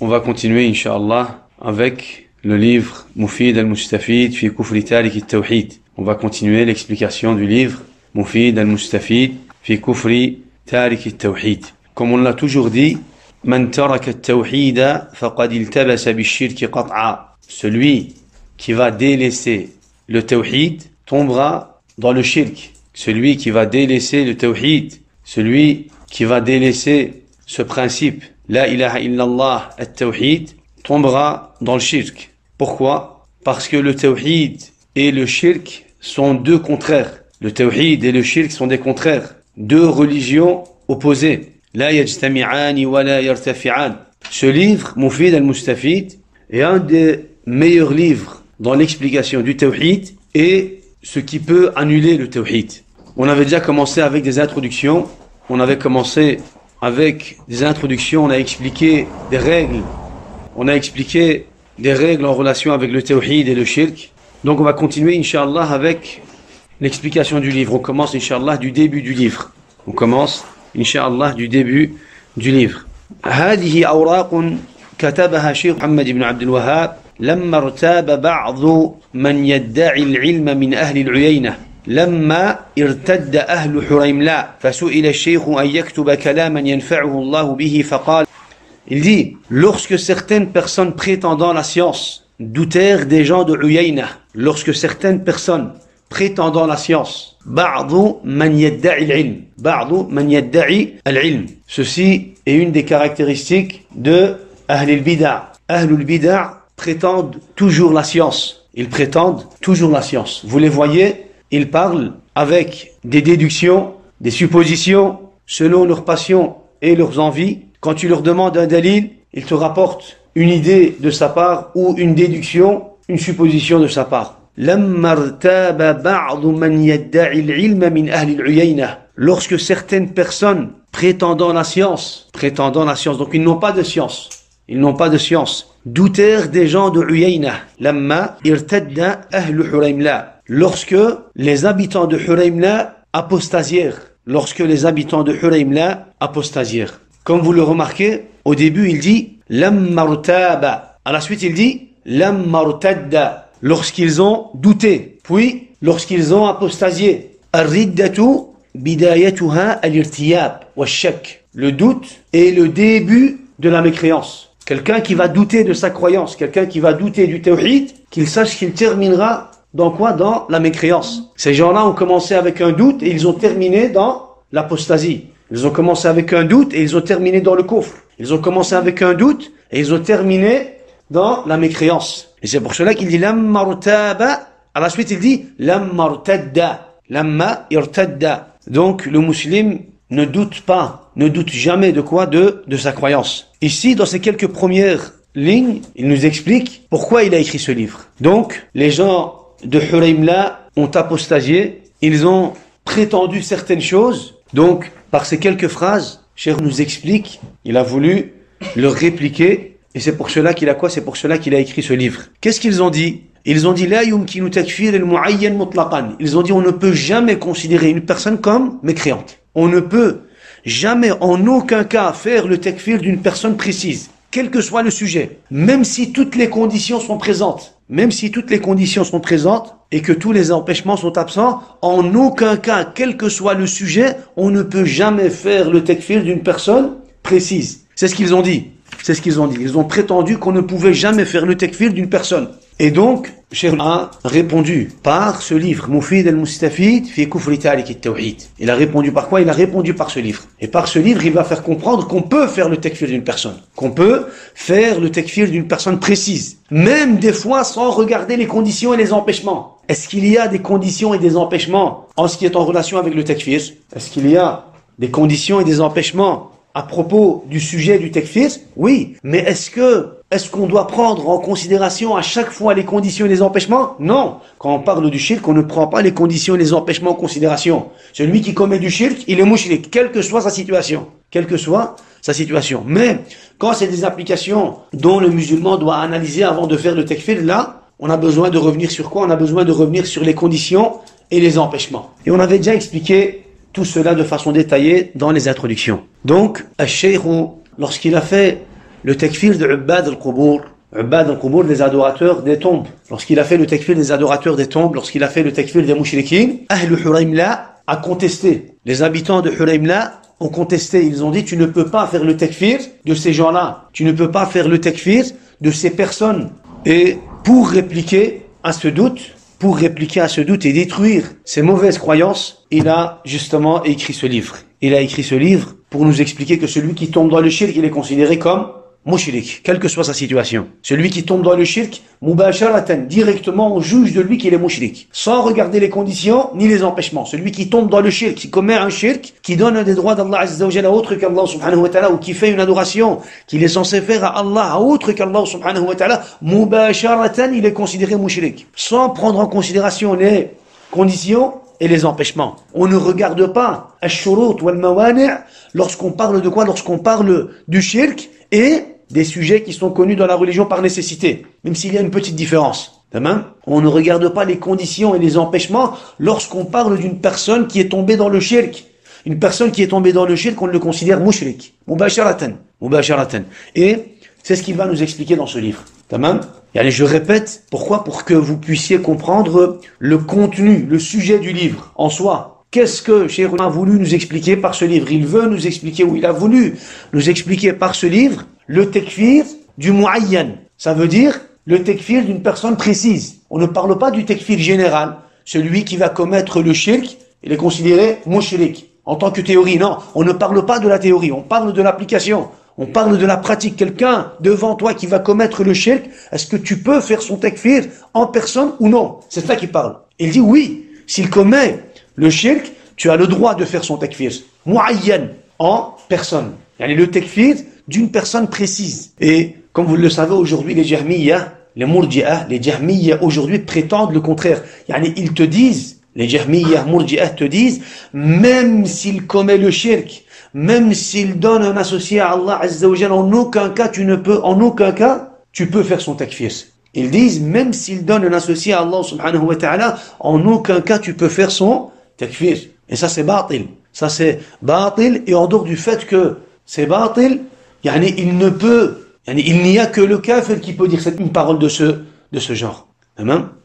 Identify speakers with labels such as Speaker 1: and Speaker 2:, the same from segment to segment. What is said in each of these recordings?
Speaker 1: on va continuer, Inch'Allah, avec le livre Mufid al-Mustafid fi Kufri Tariq al-Tawhid. On va continuer l'explication du livre Mufid al-Mustafid fi Kufri Tariq al-Tawhid. Comme on l'a toujours dit, Man taraka al-Tawhida faqad iltabasa bi-shirki qat'a. Celui qui va délaisser le Tawhid tombera dans le shirk. Celui qui va délaisser le Tawhid, celui qui va délaisser ce principe, La ilaha illallah at-Tawhid, tombera dans le shirk. Pourquoi? Parce que le Tawhid et le shirk sont deux contraires. Le Tawhid et le shirk sont des contraires. Deux religions opposées. La yajtami'ani wa la yartafi'an. Ce livre, Mufid al-Mustafid, est un des meilleurs livres dans l'explication du Tawhid et ce qui peut annuler le Tawhid. On avait déjà commencé avec des introductions. On avait commencé avec des introductions, on a expliqué des règles. On a expliqué des règles en relation avec le Tawhid et le Shirk. Donc on va continuer, Inch'Allah, avec l'explication du livre. On commence, Inch'Allah, du début du livre. On commence, Inch'Allah, du début du livre. هذه أوراق كتبها شيخ محمد بن عبد الوهاب لما ارتاب بعض من يدعي العلم من أهل العيينة لما ارتد أهل حريملاء فسئل الشيخ أن يكتب كلاما ينفعه الله به فقال. Il dit, lorsque certaines personnes prétendant la science doutèrent des gens de Uyayna, lorsque certaines personnes prétendant la science, بعض من يدعي العلم, بعض من يدعي العلم, ceci est une des caractéristiques de Ahl al-Bida'. Ahl al-Bida' prétendent toujours la science. Ils prétendent toujours la science. Vous les voyez, ils parlent avec des déductions, des suppositions, selon leurs passions et leurs envies. Quand tu leur demandes un dalil, ils te rapportent une idée de sa part ou une déduction, une supposition de sa part. Lorsque certaines personnes prétendant la science, donc ils n'ont pas de science, doutèrent des gens de Uyayna, lorsque les habitants de Huraymla apostasièrent, Comme vous le remarquez, au début il dit lamma irtaba, à la suite il dit lamma irtadda, lorsqu'ils ont douté, puis lorsqu'ils ont apostasié. Ar-riddatu bidayatuha al-irtiyab wash-shak. Le doute est le début de la mécréance. Quelqu'un qui va douter de sa croyance, quelqu'un qui va douter du tawhid, qu'il sache qu'il terminera dans quoi? Dans la mécréance. Ces gens-là ont commencé avec un doute et ils ont terminé dans l'apostasie. Ils ont commencé avec un doute et ils ont terminé dans le kufr. Ils ont commencé avec un doute et ils ont terminé dans la mécréance. Et c'est pour cela qu'il dit lamma irtaba, à la suite il dit lamma irtadda. Donc le musulman ne doute pas, ne doute jamais de quoi? De sa croyance. Ici, dans ces quelques premières lignes, il nous explique pourquoi il a écrit ce livre. Donc, les gens de Huraymla ont apostasié, ils ont prétendu certaines choses. Donc, par ces quelques phrases, Cheikh nous explique, il a voulu le répliquer, et c'est pour cela qu'il a quoi? C'est pour cela qu'il a écrit ce livre. Qu'est-ce qu'ils ont dit? Ils ont dit la yumkinu takfir al-mu'ayyan mutlaqan. Ils ont dit on ne peut jamais considérer une personne comme mécréante. On ne peut jamais en aucun cas faire le takfir d'une personne précise, quel que soit le sujet, même si toutes les conditions sont présentes. Et que tous les empêchements sont absents, en aucun cas, quel que soit le sujet, on ne peut jamais faire le takfir d'une personne précise. C'est ce qu'ils ont dit. Ils ont prétendu qu'on ne pouvait jamais faire le takfir d'une personne. Et donc, Cheikh a répondu par ce livre, Mufid al-Mustafid fi Kufri Tariq al-Tawhid. Il a répondu par quoi? Il a répondu par ce livre. Et par ce livre, il va faire comprendre qu'on peut faire le takfir d'une personne. Précise. Même des fois sans regarder les conditions et les empêchements. Est-ce qu'il y a des conditions et des empêchements en ce qui est en relation avec le takfir? Est-ce qu'il y a des conditions et des empêchements à propos du sujet du takfir? Oui. Mais est-ce qu'on doit prendre en considération à chaque fois les conditions et les empêchements? Non. Quand on parle du shirk, on ne prend pas les conditions et les empêchements en considération. Celui qui commet du shirk, il est mushrik, quelle que soit sa situation. Mais, quand c'est des applications dont le musulman doit analyser avant de faire le takfir, là, on a besoin de revenir sur quoi? On a besoin de revenir sur les conditions et les empêchements. Et on avait déjà expliqué tout cela de façon détaillée dans les introductions. Donc, al-Cheikh, lorsqu'il a fait
Speaker 2: le takfir de Ubbad al-Qubur. Ubbad al-Qubur, des adorateurs des tombes. Lorsqu'il a fait le takfir des adorateurs des tombes, lorsqu'il a fait le takfir des mouchriquins, Ahl Huraymla a contesté. Les habitants de Huraymla ont contesté. Ils ont dit, tu ne peux pas faire le takfir de ces gens-là. Tu ne peux pas faire le takfir de ces personnes. Et pour répliquer à ce doute et détruire ces mauvaises croyances, il a justement écrit ce livre. Il a écrit ce livre pour nous expliquer que celui qui tombe dans le shirk, il est considéré comme mushrik, quelle que soit sa situation. Celui qui tombe dans le shirk, mubasharatan, directement on juge de lui qu'il est mushrik, sans regarder les conditions ni les empêchements. Celui qui tombe dans le shirk, qui commet un shirk, qui donne des droits d'Allah Azza wa Jalla à autre qu'Allah subhanahu wa ta'ala, ou qui fait une adoration qu'il est censé faire à Allah à autre qu'Allah subhanahu wa ta'ala, mubasharatan, il est considéré mushrik, sans prendre en considération les conditions et les empêchements. On ne regarde pas ash-shurut wal mawani' lorsqu'on parle de quoi? Lorsqu'on parle du shirk et des sujets qui sont connus dans la religion par nécessité, même s'il y a une petite différence. On ne regarde pas les conditions et les empêchements lorsqu'on parle d'une personne qui est tombée dans le shirk. Une personne qui est tombée dans le shirk, on le considère mushrik. Mubasharatan. Et c'est ce qu'il va nous expliquer dans ce livre. Et je répète, pourquoi? Pour que vous puissiez comprendre le contenu, le sujet du livre en soi. Qu'est-ce que Cheikh a voulu nous expliquer par ce livre? Il veut nous expliquer, ou il a voulu nous expliquer par ce livre, le takfir du muayyan. Ça veut dire le takfir d'une personne précise. On ne parle pas du takfir général. Celui qui va commettre le shirk, il est considéré mushrik. En tant que théorie, non. On ne parle pas de la théorie, on parle de l'application. On parle de la pratique. Quelqu'un devant toi qui va commettre le shirk, est-ce que tu peux faire son takfir en personne ou non? C'est ça qu'il parle. Il dit oui, s'il commet le shirk, tu as le droit de faire son takfir. Muayyan, en personne. Le takfir d'une personne précise. Et comme vous le savez aujourd'hui, les Jahmiyya, les Murji'ah, les Jahmiyya aujourd'hui prétendent le contraire. Ils te disent, les Jahmiyya, Murji'ah te disent, même s'il commet le shirk, même s'il donne un associé à Allah Azza wa Jalla, en aucun cas tu peux faire son takfir. Ils disent, même s'il donne un associé à Allah subhanahu wa ta'ala, en aucun cas tu peux faire son takfir. Et ça c'est batil. Ça c'est batil, et en dehors du fait que c'est batil, il n'y a que le kafir qui peut dire une parole de ce genre.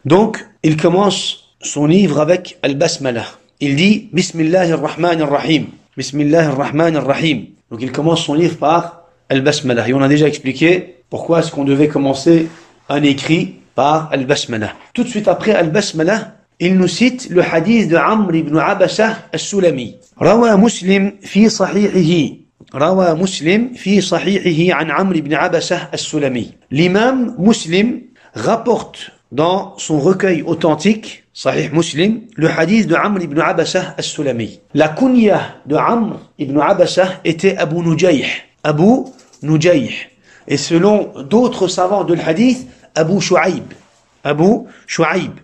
Speaker 2: Donc, il commence son livre avec Al-Basmala. Il dit, Bismillahir-Rahmanir-Rahim. Bismillahir-Rahmanir-Rahim. Donc, il commence son livre par Al-Basmala. Et on a déjà expliqué pourquoi est-ce qu'on devait commencer un écrit par Al-Basmala. Tout de suite après Al-Basmala, il nous cite le hadith de Amr ibn Abasa al-Sulami. Rawa Muslim fi sahihihi. روى مسلم في صحيحه عن عمرو بن عبسة السلمي. L'imam Muslim rapporte dans son recueil authentique, Sahih Muslim, le hadith de Amr ibn Abasa al-Sulami. La kunya de Amr ibn Abasa était Abu Nujayh. Abu Nujayh. Et selon d'autres savants de l'hadith, Abu Shu'aib. Abu Shu'aib.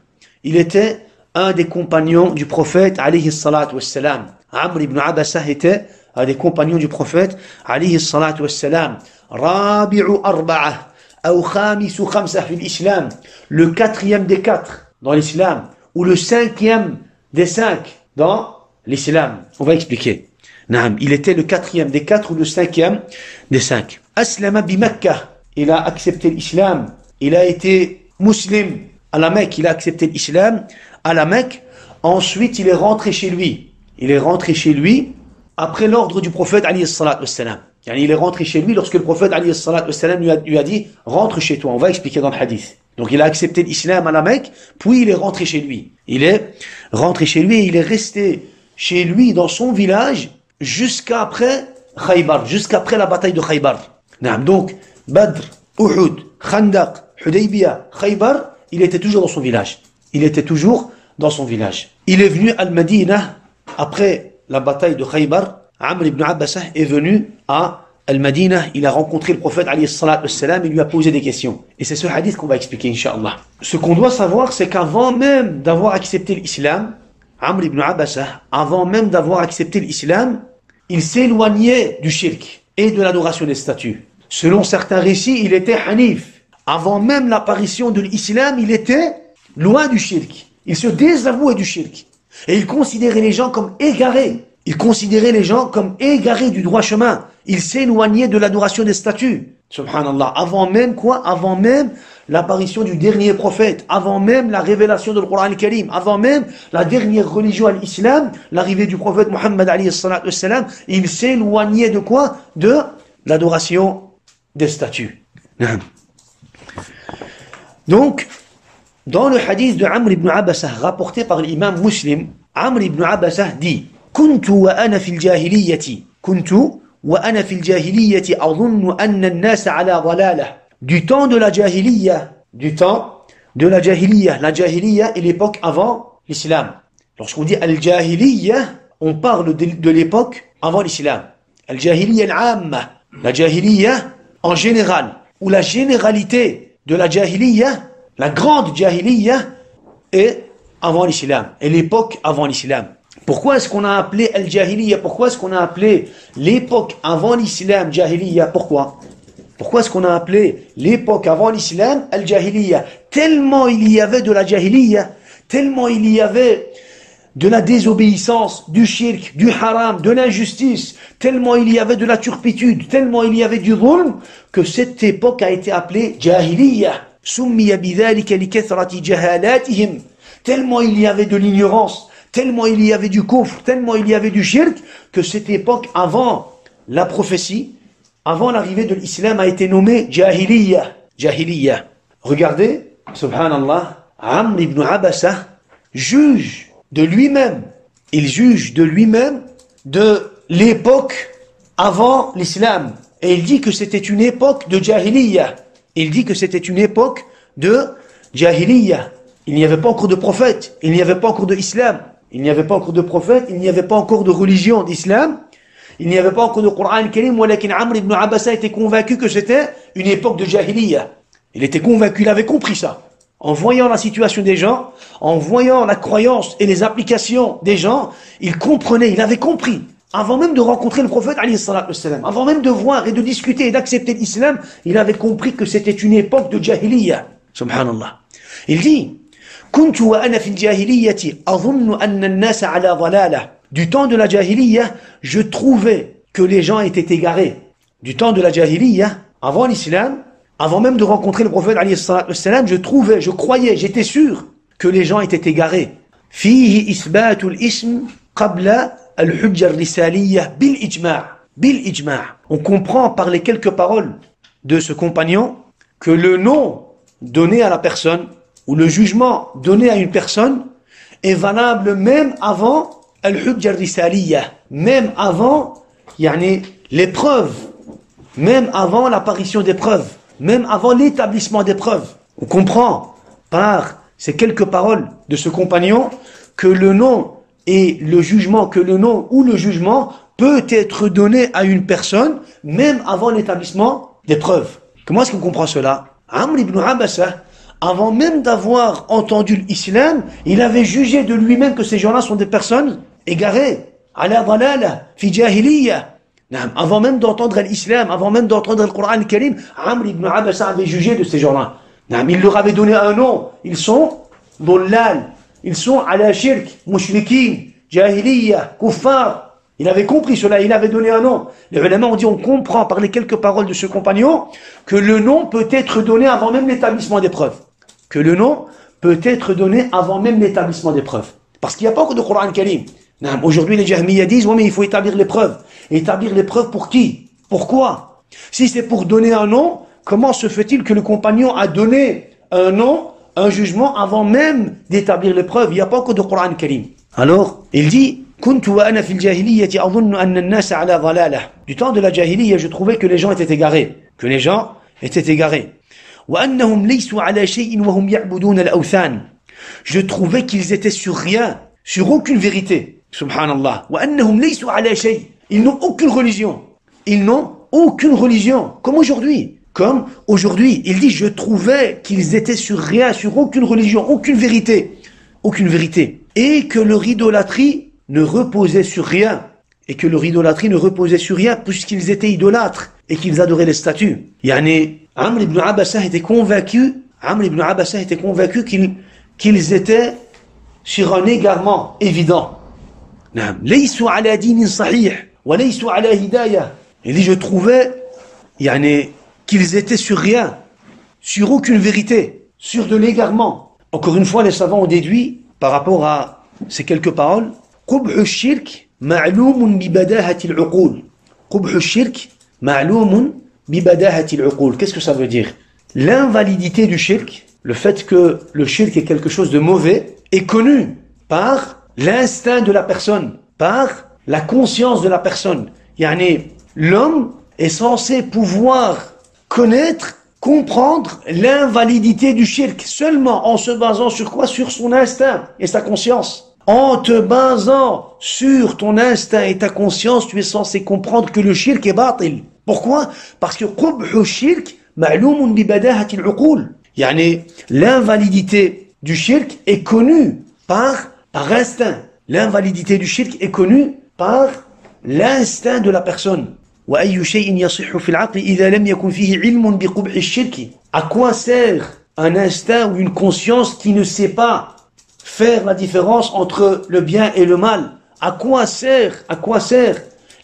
Speaker 2: Il était un des compagnons du prophète, alayhi salatu wassalam. Amr ibn Abasa était un des compagnons du prophète, alayhi salatu wassalam. Rabi'u arba'a, ou khamisu khamsa fil islam. Le quatrième des quatre dans l'islam, ou le cinquième des cinq dans l'islam. On va expliquer. Naam, il était le quatrième des quatre ou le cinquième des cinq. Aslama bi Makkah. Il a accepté l'islam. Il a été musulman à la Mecque. Il a accepté l'islam à la Mecque. Ensuite, il est rentré chez lui. Après l'ordre du prophète alayhi salatu wassalam. Il est rentré chez lui lorsque le prophète alayhi salatu wassalam lui a dit rentre chez toi. On va expliquer dans le hadith. Donc il a accepté l'islam à la Mecque, puis il est rentré chez lui. Il est rentré chez lui et il est resté chez lui dans son village jusqu'après Khaybar, jusqu'après la bataille de Khaybar. Donc Badr, Uhud, Khandaq, Hudaybiyah, Khaybar, il était toujours dans son village. Il est venu à Al-Madinah après la bataille de Khaybar. Amr ibn Abbasah est venu à Al-Madinah. Il a rencontré le prophète alayhi salatu wassalam et lui a posé des questions. Et c'est ce hadith qu'on va expliquer, Inch'Allah. Ce qu'on doit savoir, c'est qu'avant même d'avoir accepté l'islam, Amr ibn Abbasah, avant même d'avoir accepté l'islam, il s'éloignait du shirk et de l'adoration des statues. Selon certains récits, il était hanif. Avant même l'apparition de l'islam, il était loin du shirk. Il se désavouait du shirk. Et il considérait les gens comme égarés. Il considérait les gens comme égarés du droit chemin. Il s'est éloigné de l'adoration des statues. Subhanallah. Avant même quoi? Avant même l'apparition du dernier prophète, avant même la révélation de Coran al-Karim, avant même la dernière religion à l'islam, l'arrivée du prophète Muhammad alayhi salatu wassalam, il s'est éloigné de quoi? De l'adoration des statues. Donc, dans le hadith de Amr ibn Abasa, rapporté par l'imam Muslim, Amr ibn Abasa dit: Kuntu wa ana fil jahiliyyati. Kuntu wa ana fil jahiliyyati adhunnu anna an-nasa ala dhalalah. Du temps de la jahiliya, la jahiliya est l'époque avant l'islam. Lorsqu'on dit al-jahiliya, on parle de l'époque avant l'islam. Al-jahiliya al-amma, la jahiliya en général, ou la généralité de la jahiliya, la grande jahiliya est avant l'islam, est l'époque avant l'islam. Pourquoi est-ce qu'on a appelé al-jahiliya? Pourquoi est-ce qu'on a appelé l'époque avant l'islam jahiliya? Pourquoi est-ce qu'on a appelé l'époque avant l'islam al-jahiliya? Tellement il y avait de la jahiliya, tellement il y avait de la désobéissance, du shirk, du haram, de l'injustice, tellement il y avait de la turpitude, tellement il y avait du dhulm, que cette époque a été appelée jahiliya. Summiya bidhalika likathrati jahalatihim. Tellement il y avait de l'ignorance, tellement il y avait du kufr, tellement il y avait du shirk, que cette époque avant la prophétie, avant l'arrivée de l'islam, a été nommée jahiliya. Jahiliya. Regardez, subhanallah, Amr ibn Abasa juge de lui-même. Il juge de lui-même de l'époque avant l'islam. Et il dit que c'était une époque de jahiliya. Il dit que c'était une époque de jahiliya. Il n'y avait pas encore de prophète. Il n'y avait pas encore de islam. Il n'y avait pas encore de prophète. Il n'y avait pas encore de religion d'islam. Il n'y avait pas encore de Coran al-Karim. Walakin Amr ibn Abasa était convaincu que c'était une époque de jahiliya. Il était convaincu, il avait compris ça. En voyant la situation des gens, en voyant la croyance et les applications des gens, il comprenait, il avait compris. Avant même de rencontrer le prophète, avant même de voir et de discuter et d'accepter l'islam, il avait compris que c'était une époque de jahiliya. Subhanallah. Il dit, Kuntu wa ana fil jahiliyyati adhunnu anna an-nasa ala dhalalah. Du temps de la jahiliya, je trouvais que les gens étaient égarés. Du temps de la jahiliya, avant l'islam, avant même de rencontrer le prophète, je croyais, j'étais sûr que les gens étaient égarés. Fihi isbatul ism qabla al-hujja ar-risaliyya bil ijma'. Bil ijma'. On comprend par les quelques paroles de ce compagnon que le nom donné à la personne ou le jugement donné à une personne est valable même avant al-hujja ar-risaliyya, même avant l'épreuve, même avant l'apparition des preuves. Même avant l'établissement des preuves. On comprend par ces quelques paroles de ce compagnon que le nom et le jugement, que le nom ou le jugement peut être donné à une personne même avant l'établissement des preuves. Comment est-ce qu'on comprend cela? Amr ibn Abasa, avant même d'avoir entendu l'islam, il avait jugé de lui-même que ces gens-là sont des personnes égarées. Ala dhalala, fi jahiliya. Avant même d'entendre l'islam, avant même d'entendre le Coran al-Karim, Amr ibn Abasa avait jugé de ces gens-là. Il leur avait donné un nom. Ils sont dhullal, ils sont ala shirk, mushrikin, jahiliya, kuffar. Il avait compris cela, il avait donné un nom. Les ulama ont dit, on comprend par les quelques paroles de ce compagnon que le nom peut être donné avant même l'établissement des preuves. Que le nom peut être donné avant même l'établissement des preuves. Parce qu'il n'y a pas que de Coran al-Karim. Aujourd'hui, les Jahmiyyah disent, oui, mais il faut établir les preuves. Établir les preuves pour qui? Pourquoi? Si c'est pour donner un nom, comment se fait-il que le compagnon a donné un nom, un jugement, avant même d'établir les preuves? Il n'y a pas que de Coran Karim. Alors, il dit, Kuntu wa ana fil jahiliyyati adhunnu anna an-nasa ala dhalalah. Du temps de la jahiliya, je trouvais que les gens étaient égarés. Que les gens étaient égarés. Wa annahum laysu ala shay'in wa hum ya'budun al-awthan. Je trouvais qu'ils étaient sur rien, sur aucune vérité. Subhanallah. Wa annahum laysu ala shay'. Ils n'ont aucune religion. Ils n'ont aucune religion. Comme aujourd'hui. Comme aujourd'hui. Il dit, je trouvais qu'ils étaient sur rien, sur aucune religion, aucune vérité. Aucune vérité. Et que leur idolâtrie ne reposait sur rien. Et que leur idolâtrie ne reposait sur rien, puisqu'ils étaient idolâtres. Et qu'ils adoraient les statues. Amr ibn Abasa était convaincu qu'ils étaient sur un égarement évident. Laysu ala dinin sahih. وليسوا على هداية Il dit, je trouvais qu'ils étaient sur rien, sur aucune vérité, sur de l'égarement. Encore une fois, les savants ont déduit, par rapport à ces quelques paroles, قُبْحُ الشِّرْكِ مَعْلُومٌ بِبَدَاهَةِ الْعُقُولِ. قُبْحُ الشِّرْكِ مَعْلُومٌ بِبَدَاهَةِ الْعُقُولِ. Qu'est-ce que ça veut dire? L'invalidité du shirk, le fait que le shirk est quelque chose de mauvais, est connu par l'instinct de la personne, par la conscience de la personne. L'homme est censé pouvoir connaître, comprendre l'invalidité du shirk seulement en se basant sur quoi? Sur son instinct et sa conscience. En te basant sur ton instinct et ta conscience, tu es censé comprendre que le shirk est batil. Pourquoi? Parce que qubhu shirk ma'loumun bi badahati al-uqul. L'invalidité du shirk est connue par instinct. L'invalidité du shirk est connue par l'instinct de la personne. وأي شيء يصح في العقل إذا لم يكن فيه علم بقبح الشرك. À quoi sert un instinct ou une conscience qui ne sait pas faire la différence entre le bien et le mal? À quoi sert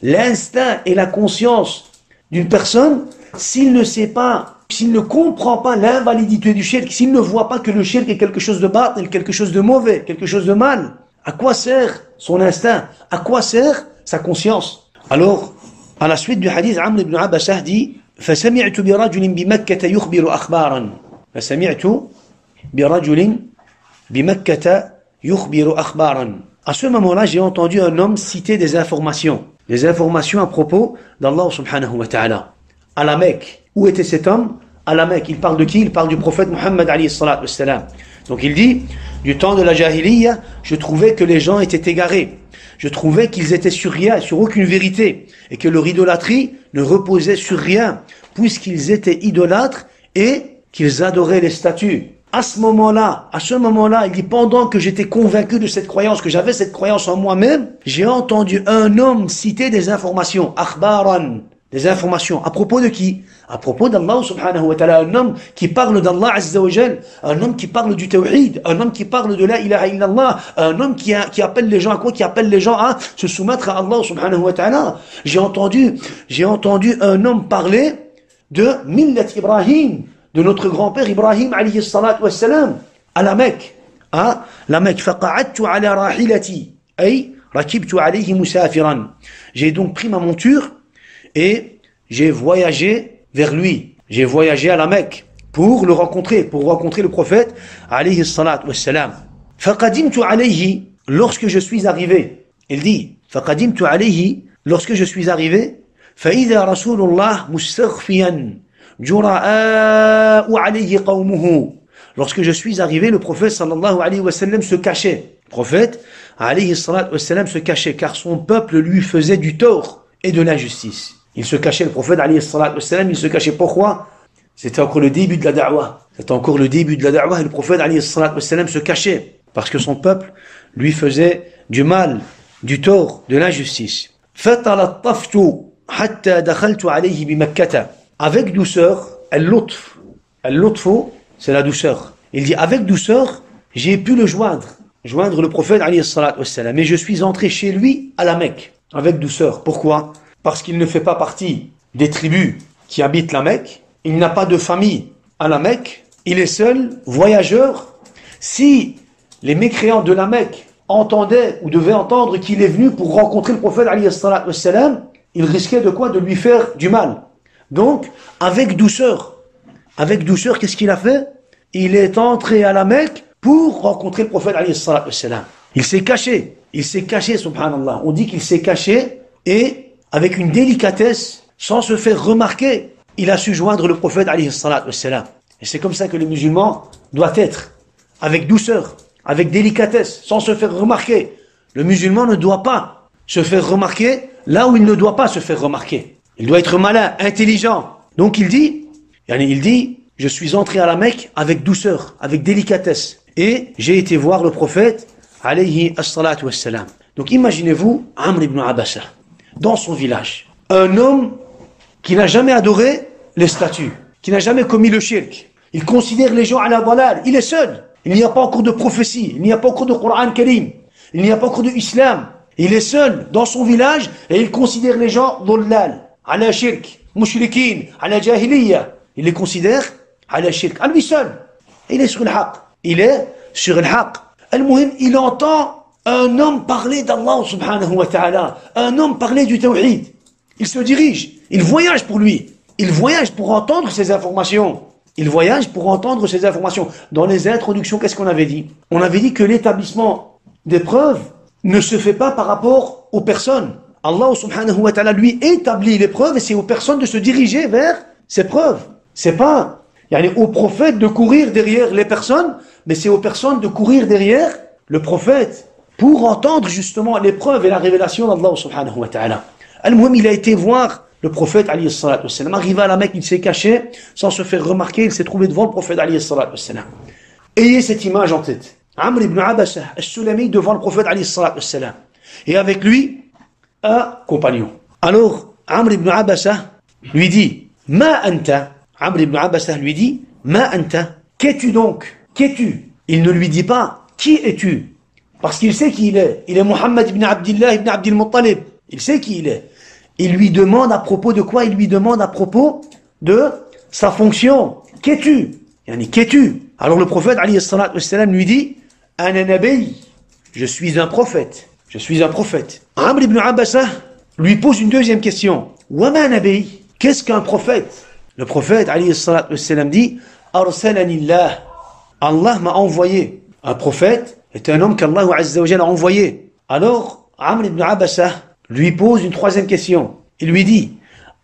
Speaker 2: l'instinct et la conscience d'une personne s'il ne sait pas, s'il ne comprend pas l'invalidité du shirk, s'il ne voit pas que le shirk est quelque chose de batil, quelque chose de mauvais, quelque chose de mal? À quoi sert son instinct? À quoi sert sa conscience? Alors, à la suite du hadith, Amr ibn Abbasah dit فَسَمِعْتُ بِرَجُلٍ بِمَكَّةَ يُخْبِرُ أَخْبَارًا. فَسَمِعْتُ بِرَجُلٍ بِمَكَّةَ يُخْبِرُ أَخْبَارًا. À ce moment-là, j'ai entendu un homme citer des informations à propos d'Allah subhanahu wa ta'ala. À la Mecque. Où était cet homme? À la Mecque. Il parle de qui? Il parle du prophète Muhammad alayhi salatu wassalam. Donc il dit, du temps de la Jahiliya, je trouvais que les gens étaient égarés. Je trouvais qu'ils étaient sur rien, sur aucune vérité, et que leur idolâtrie ne reposait sur rien, puisqu'ils étaient idolâtres et qu'ils adoraient les statues. À ce moment-là, il dit, pendant que j'étais convaincu de cette croyance, que j'avais cette croyance en moi-même, j'ai entendu un homme citer des informations, akhbaran, des informations. À propos de qui? À propos d'Allah subhanahu wa ta'ala, un homme qui parle d'Allah azza wa jal, un homme qui parle du tawhid, un homme qui parle de la ilaha illallah, un homme qui appelle les gens à quoi? Qui appelle les gens à se soumettre à Allah subhanahu wa ta'ala. J'ai entendu un homme parler de Millat Ibrahim, de notre grand-père Ibrahim alayhi salatu wassalam, à la Mecque. فَقَعَدْتُ عَلَى رَاحِلَتِي أي رَكِبْتُ عَلَيْهِ مُسَافِرًا. J'ai donc pris ma monture et j'ai voyagé vers lui. J'ai voyagé à la Mecque pour le rencontrer, pour rencontrer le prophète alayhi salatu wassalam. فَقَدِمْتُ عَلَيْهِ. Lorsque je suis arrivé, il dit فَقَدِمْتُ عَلَيْهِ. Lorsque je suis arrivé, فَإِذَا رَسُولُ اللَّهِ مُسْتَغْفِيًا جُرَآءُ عَلَيْهِ قَوْمُهُ. Lorsque je suis arrivé, le prophète sallallahu alayhi wa sallam se cachait. Le prophète alayhi salatu wassalam se cachait car son peuple lui faisait du tort et de l'injustice. Il se cachait, le prophète alayhi salatu wassalam, il se cachait. Pourquoi? C'était encore le début de la da'wah. C'était encore le début de la da'wah et le prophète alayhi salatu wassalam se cachait parce que son peuple lui faisait du mal, du tort, de l'injustice. فَتَلَطَّفْتُ حَتَّى دَخَلْتُ عَلَيْهِ بِمَكَّةَ. Avec douceur, al-lutf, c'est la douceur. Il dit, avec douceur, j'ai pu le joindre le prophète alayhi salatu wassalam. Et je suis entré chez lui à la Mecque, avec douceur. Pourquoi? Parce qu'il ne fait pas partie des tribus qui habitent la Mecque. Il n'a pas de famille à la Mecque. Il est seul, voyageur. Si les mécréants de la Mecque entendaient ou devaient entendre qu'il est venu pour rencontrer le prophète alayhi salatu wassalam, ils risquaient de quoi? De lui faire du mal. Donc, avec douceur, qu'est-ce qu'il a fait? Il est entré à la Mecque pour rencontrer le prophète alayhi salatu wassalam. Il s'est caché, subhanallah. On dit qu'il s'est caché et avec une délicatesse, sans se faire remarquer, il a su joindre le prophète alayhi salatu wassalam. Et c'est comme ça que le musulman doit être, avec douceur, avec délicatesse, sans se faire remarquer. Le musulman ne doit pas se faire remarquer là où il ne doit pas se faire remarquer. Il doit être malin, intelligent. Donc il dit, je suis entré à la Mecque avec douceur, avec délicatesse. Et j'ai été voir le prophète, alayhi as-salatu wassalam. Donc imaginez-vous, Amr ibn Abbasah, dans son village. Un homme qui n'a jamais adoré les statues, qui n'a jamais commis le shirk. Il considère les gens à la dalal. Il est seul. Il n'y a pas encore de prophétie. Il n'y a pas encore de Coran Karim. Il n'y a pas encore de islam. Il est seul dans son village et il considère les gens dalal. ala shirk, mushrikin, ala jahiliya. Il les considère ala shirk, à lui seul. Il est sur le haqq. Il est sur le haqq. Al-Muhim, il entend un homme parler d'Allah subhanahu wa ta'ala, un homme parler du tawhid. Il se dirige, il voyage pour lui. Il voyage pour entendre ces informations. Il voyage pour entendre ces informations. Dans les introductions, qu'est-ce qu'on avait dit? On avait dit que l'établissement des preuves ne se fait pas par rapport aux personnes. Allah subhanahu wa ta'ala, lui, établit les preuves et c'est aux personnes de se diriger vers ces preuves. C'est pas aux prophètes de courir derrière les personnes, mais c'est aux personnes de courir derrière le prophète pour entendre justement les preuves et la révélation d'Allah subhanahu wa ta'ala. Al-Muhim, il a été voir le prophète alayhi salatu wassalam. Arrivé à la Mecque, il s'est caché sans se faire remarquer, il s'est trouvé devant le prophète alayhi salatu wassalam. Ayez cette image en tête. Amr ibn Abasa al-Sulami devant le prophète alayhi salatu wassalam. Et avec lui, un compagnon. Alors, Amr ibn Abasa lui dit, Ma anta? Amr ibn Abasa lui dit, Ma anta? Qu'es-tu donc? Qu'es-tu? Il ne lui dit pas, qui es-tu? Parce qu'il sait qui il est. Il est Muhammad ibn Abdillah ibn Abdil Muttalib. Il sait qui il est. Il lui demande à propos de quoi? Il lui demande à propos de sa fonction. Qu'es-tu? Qu'es-tu? Alors le prophète alayhi salatu wassalam lui dit, Ana nabi, je suis un prophète. Je suis un prophète. Amr ibn Abasa lui pose une deuxième question. Wama nabi? Qu'est-ce qu'un prophète? Le prophète alayhi salatu wassalam dit, Arsalanillah. Allah m'a envoyé. Un prophète est un homme qu'Allah azza wa jalla a envoyé. Alors Amr ibn Abasa lui pose une troisième question. Il lui dit,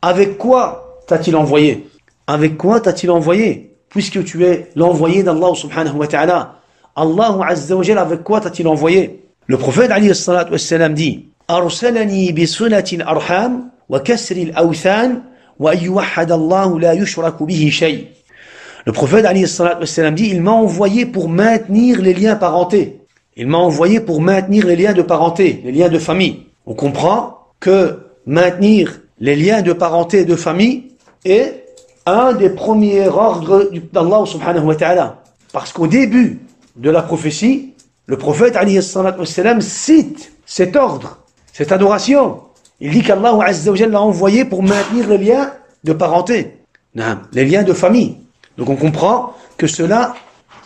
Speaker 2: avec quoi t'a-t-il envoyé? Avec quoi t'a-t-il envoyé? Puisque tu es l'envoyé d'Allah subhanahu wa ta'ala. Allah azza wa jalla, avec quoi t'a-t-il envoyé? Le prophète alayhi salatu wassalam dit, Arsalani bi sunati al-arham wa kasri al-awthan wa an yuwahhad Allah la yushraku bihi shay. Le prophète alayhi salatu wassalam dit, il m'a envoyé pour maintenir les liens parentés. Il m'a envoyé pour maintenir les liens de parenté, les liens de famille. On comprend que maintenir les liens de parenté et de famille est un des premiers ordres d'Allah subhanahu wa ta'ala. Parce qu'au début de la prophétie, le prophète alayhi salatu wassalam cite cet ordre, cette adoration. Il dit qu'Allah azza wa jalla l'a envoyé pour maintenir les liens de parenté, les liens de famille. Donc on comprend que cela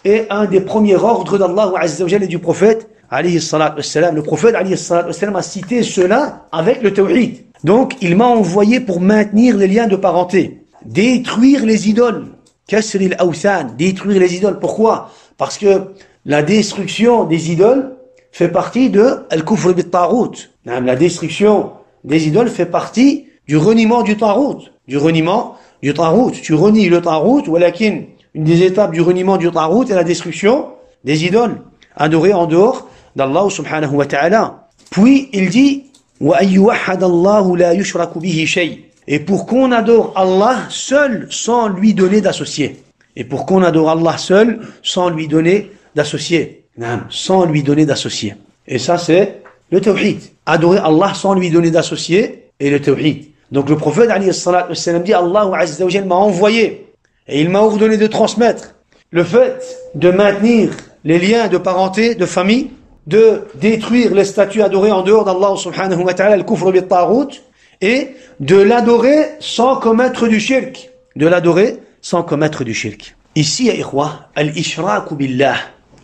Speaker 2: est un des premiers ordres d'Allah azza wa jalla et du prophète alayhi salatu wassalam. Le prophète alayhi salatu wassalam a cité cela avec le tawhid. Donc il m'a envoyé pour maintenir les liens de parenté, détruire les idoles, kasri al-awthan, détruire les idoles. Pourquoi? Parce que la destruction des idoles fait partie de al-kufr bit-taghut. La destruction des idoles fait partie du reniement du taghut, du reniement du taghut. Tu renies le taghut, walakin une des étapes du reniement du taghut est la destruction des idoles adorées en dehors d'Allah subhanahu wa ta'ala. Puis il dit wa an yuwahhad Allah la yushraku bihi shay. Et pour qu'on adore Allah seul sans lui donner d'associé. Et pour qu'on adore Allah seul sans lui donner d'associé. Sans lui donner d'associé. Et ça c'est le tawhid. Adorer Allah sans lui donner d'associé et le tawhid. Donc le prophète alayhi salatu wassalam dit, Allah azza wa jalla m'a envoyé et il m'a ordonné de transmettre le fait de maintenir les liens de parenté, de famille, de détruire les statues adorées en dehors d'Allah subhanahu wa ta'ala, le kufr bit-taghut, et de l'adorer sans commettre du shirk. De l'adorer sans commettre du shirk. Ici, ya ikhwa, al-ishraku billah,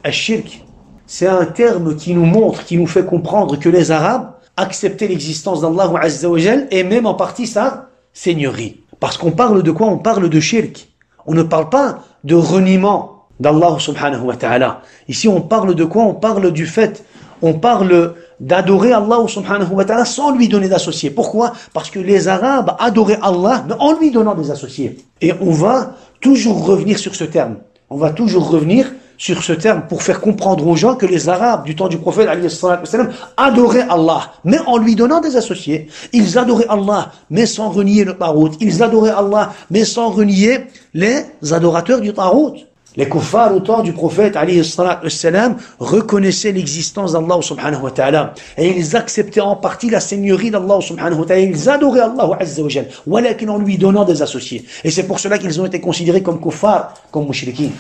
Speaker 2: al-shirk, c'est un terme qui nous montre, qui nous fait comprendre que les Arabes acceptaient l'existence d'Allah azza wa jal et même en partie sa seigneurie. Parce qu'on parle de quoi? On parle de shirk. On ne parle pas de reniement d'Allah subhanahu wa ta'ala. Ici, on parle de quoi? On parle du fait, on parle d'adorer Allah subhanahu wa ta'ala sans lui donner d'associés. Pourquoi? Parce que les Arabes adoraient Allah, mais en lui donnant des associés. Et on va toujours revenir sur ce terme. On va toujours revenir sur ce terme pour faire comprendre aux gens que les Arabes du temps du prophète alayhi salatu wassalam adoraient Allah, mais en lui donnant des associés. Ils adoraient Allah, mais sans renier le tarout. Ils adoraient Allah, mais sans renier les adorateurs du tarout. Les kuffars au temps du prophète alayhi salatu wassalam reconnaissaient l'existence d'Allah subhanahu wa ta'ala et ils acceptaient en partie la seigneurie d'Allah subhanahu wa ta'ala. Ils adoraient Allah azza wa jal, walakin en lui donnant des associés. Et c'est pour cela qu'ils ont été considérés comme kuffars, comme mushrikin.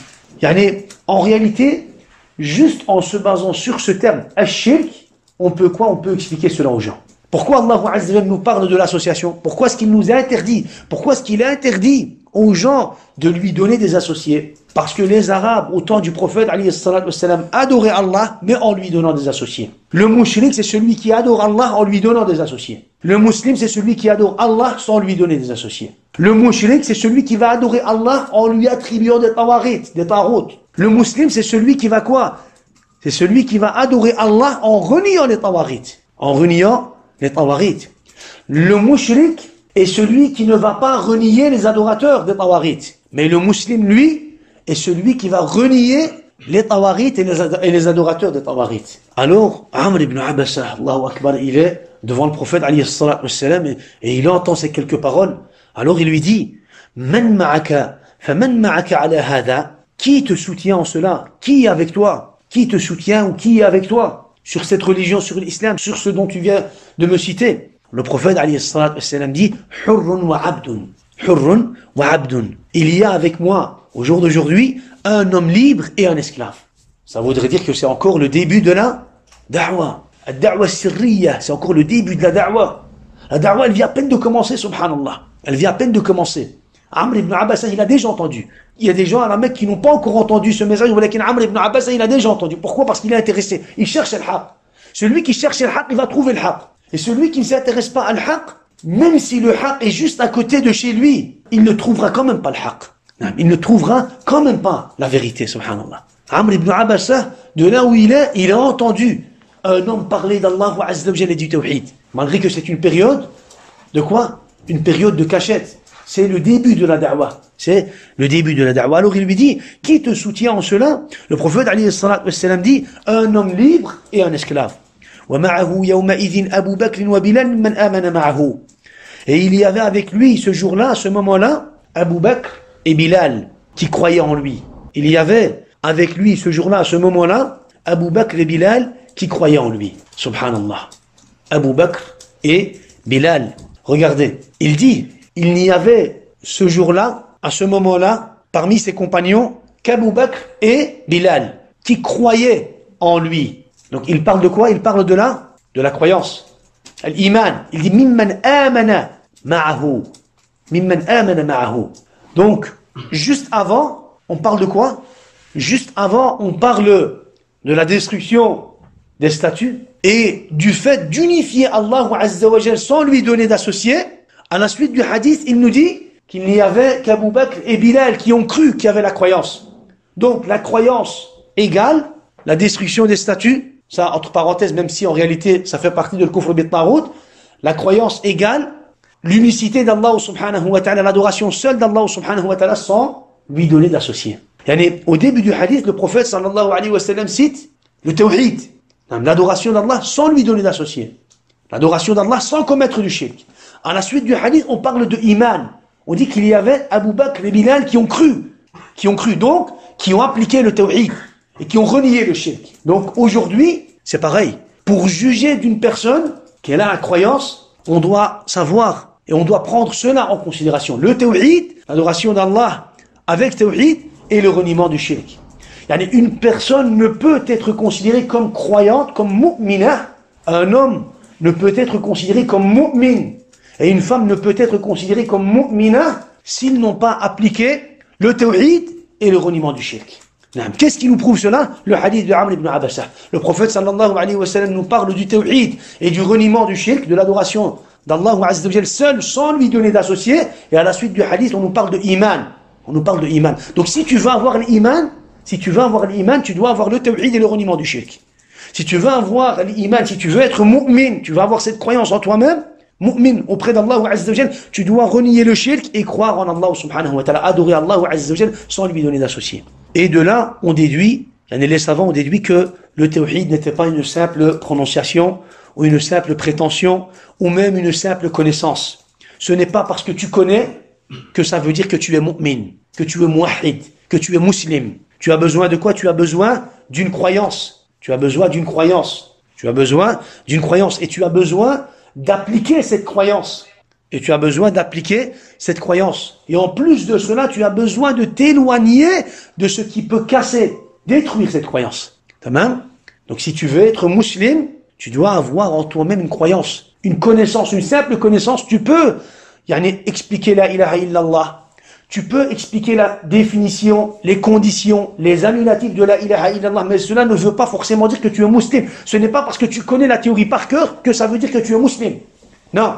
Speaker 2: En réalité, juste en se basant sur ce terme, ash-shirk, on peut quoi? On peut expliquer cela aux gens. Pourquoi Allah Azza wa Jalla nous parle de l'association? Pourquoi est-ce qu'il nous a interdit? Pourquoi est-ce qu'il a interdit aux gens de lui donner des associés? Parce que les Arabes, au temps du prophète, alayhi salatu wassalam, adoraient Allah, mais en lui donnant des associés. Le mushrik, c'est celui qui adore Allah en lui donnant des associés. Le musulman, c'est celui qui adore Allah sans lui donner des associés. Le mushrik, c'est celui qui va adorer Allah en lui attribuant des tawarit, des tarout. Le musulman, c'est celui qui va quoi? C'est celui qui va adorer Allah en reniant les tawarit. En reniant les tawarit. Le mushrik est celui qui ne va pas renier les adorateurs des tawarit. Mais le musulman, lui, est celui qui va renier les tawarit et les adorateurs des tawarit. Alors, Amr ibn Abasa, Allahu Akbar, il est devant le prophète, alayhi salatu wassalam, et il entend ces quelques paroles. Alors il lui dit, Man ma'aka, faman ma'aka ala hada, qui te soutient en cela? Qui est avec toi? Qui te soutient ou qui est avec toi? Sur cette religion, sur l'islam, sur ce dont tu viens de me citer. Le prophète, alayhi salatu wassalam, dit, Hurrun wa abdun. Hurrun wa abdun. Il y a avec moi, au jour d'aujourd'hui, un homme libre et un esclave. Ça voudrait dire que c'est encore le début de la da'wa. La da'wa sirriya, c'est encore le début de la da'wa. La da'wa, elle vient à peine de commencer, subhanallah. Elle vient à peine de commencer. Amr ibn Abbas, il a déjà entendu. Il y a des gens à la Mecque qui n'ont pas encore entendu ce message, mais Amr ibn Abbas, il a déjà entendu. Pourquoi? Parce qu'il est intéressé. Il cherche le haqq. Celui qui cherche le haqq, il va trouver le haqq. Et celui qui ne s'intéresse pas à le haqq, même si le haqq est juste à côté de chez lui, il ne trouvera quand même pas le haqq. Il ne trouvera quand même pas la vérité, subhanallah. Amr ibn Abbas, de là où il a entendu un homme parler d'Allah Azza wa Jalla et du tawhid. Malgré que c'est une période de quoi? Une période de cachette. C'est le début de la da'wa. C'est le début de la da'wa. Alors il lui dit, qui te soutient en cela? Le prophète, alayhi salatu wassalam, dit, un homme libre et un esclave. وَمَعَهُ يَوْمَئِذٍ أَبُو بَكْرٍ وَبِلَالٌ مَنْ آمَنَ مَعَهُ. Et il y avait avec lui, ce jour-là, à ce moment-là, Abu Bakr et Bilal, qui croyaient en lui. Il y avait avec lui, ce jour-là, à ce moment-là, Abu Bakr et Bilal, qui croyaient en lui. Subhanallah. Abu Bakr et Bilal. Regardez, il dit, il n'y avait ce jour-là, à ce moment-là, parmi ses compagnons, qu'Abu Bakr et Bilal, qui croyaient en lui. Donc il parle de quoi? Il parle de la croyance. L'iman. Il dit, mimman amana ma'ahu. Mimman amana ma'ahu. Donc, juste avant, on parle de quoi? Juste avant, on parle de la destruction des statues et du fait d'unifier Allah Azza wa Jalla sans lui donner d'associés. À la suite du hadith, il nous dit qu'il n'y avait qu'Abu Bakr et Bilal qui ont cru qu'il y avait la croyance. Donc, la croyance égale la destruction des statues. Ça, entre parenthèses, même si en réalité, ça fait partie de l'kufr bit tarout, la croyance égale l'unicité d'Allah subhanahu wa ta'ala, l'adoration seule d'Allah subhanahu wa ta'ala sans lui donner d'associés. Au début du hadith, le prophète sallallahu alayhi wa sallam cite le tawhid, l'adoration d'Allah sans lui donner d'associés. L'adoration d'Allah sans commettre du shirk. À la suite du hadith, on parle de iman. On dit qu'il y avait Abu Bakr et Bilal qui ont cru, donc, qui ont appliqué le tawhid et qui ont renié le shirk. Donc aujourd'hui, c'est pareil. Pour juger d'une personne qui a la croyance, on doit savoir et on doit prendre cela en considération. Le tawhid, l'adoration d'Allah avec tawhid et le reniement du shirk. Une personne ne peut être considérée comme croyante, comme mu'mina. Un homme ne peut être considéré comme mu'min. Et une femme ne peut être considérée comme mu'mina s'ils n'ont pas appliqué le tawhid et le reniement du shirk. Qu'est-ce qui nous prouve cela? Le hadith de Amr ibn Abbas. Le prophète sallallahu alayhi wa sallam nous parle du tawhid et du reniement du shirk, de l'adoration d'Allah Azza wa Jalla seul, sans lui donner d'associés. Et à la suite du hadith, on nous parle de iman. On nous parle de iman. Donc si tu veux avoir l'iman, tu dois avoir le tawhid et le reniement du shirk. Si tu veux avoir l'iman, si tu veux être mu'min, tu vas avoir cette croyance en toi-même, mu'min auprès d'Allah Azza wa Jalla, tu dois renier le shirk et croire en Allah subhanahu wa ta'ala, adorer Allah Azza wa Jalla sans lui donner d'associés. Et de là, on déduit, les savants ont déduit que le tawhid n'était pas une simple prononciation, ou une simple prétention, ou même une simple connaissance. Ce n'est pas parce que tu connais que ça veut dire que tu es mu'min, que tu es muwahhid, que tu es muslim. Tu as besoin de quoi? Tu as besoin d'une croyance. Tu as besoin d'une croyance. Tu as besoin d'une croyance. Et tu as besoin d'appliquer cette croyance. Et tu as besoin d'appliquer cette croyance. Et en plus de cela, tu as besoin de t'éloigner de ce qui peut casser, détruire cette croyance. Tamam? Donc si tu veux être musulman, tu dois avoir en toi-même une croyance. une connaissance, une simple connaissance, tu peux expliquer la ilaha illallah. Tu peux expliquer la définition, les conditions, les annulatifs de la ilaha illallah, mais cela ne veut pas forcément dire que tu es musulman. Ce n'est pas parce que tu connais la théorie par cœur que ça veut dire que tu es musulman. Non.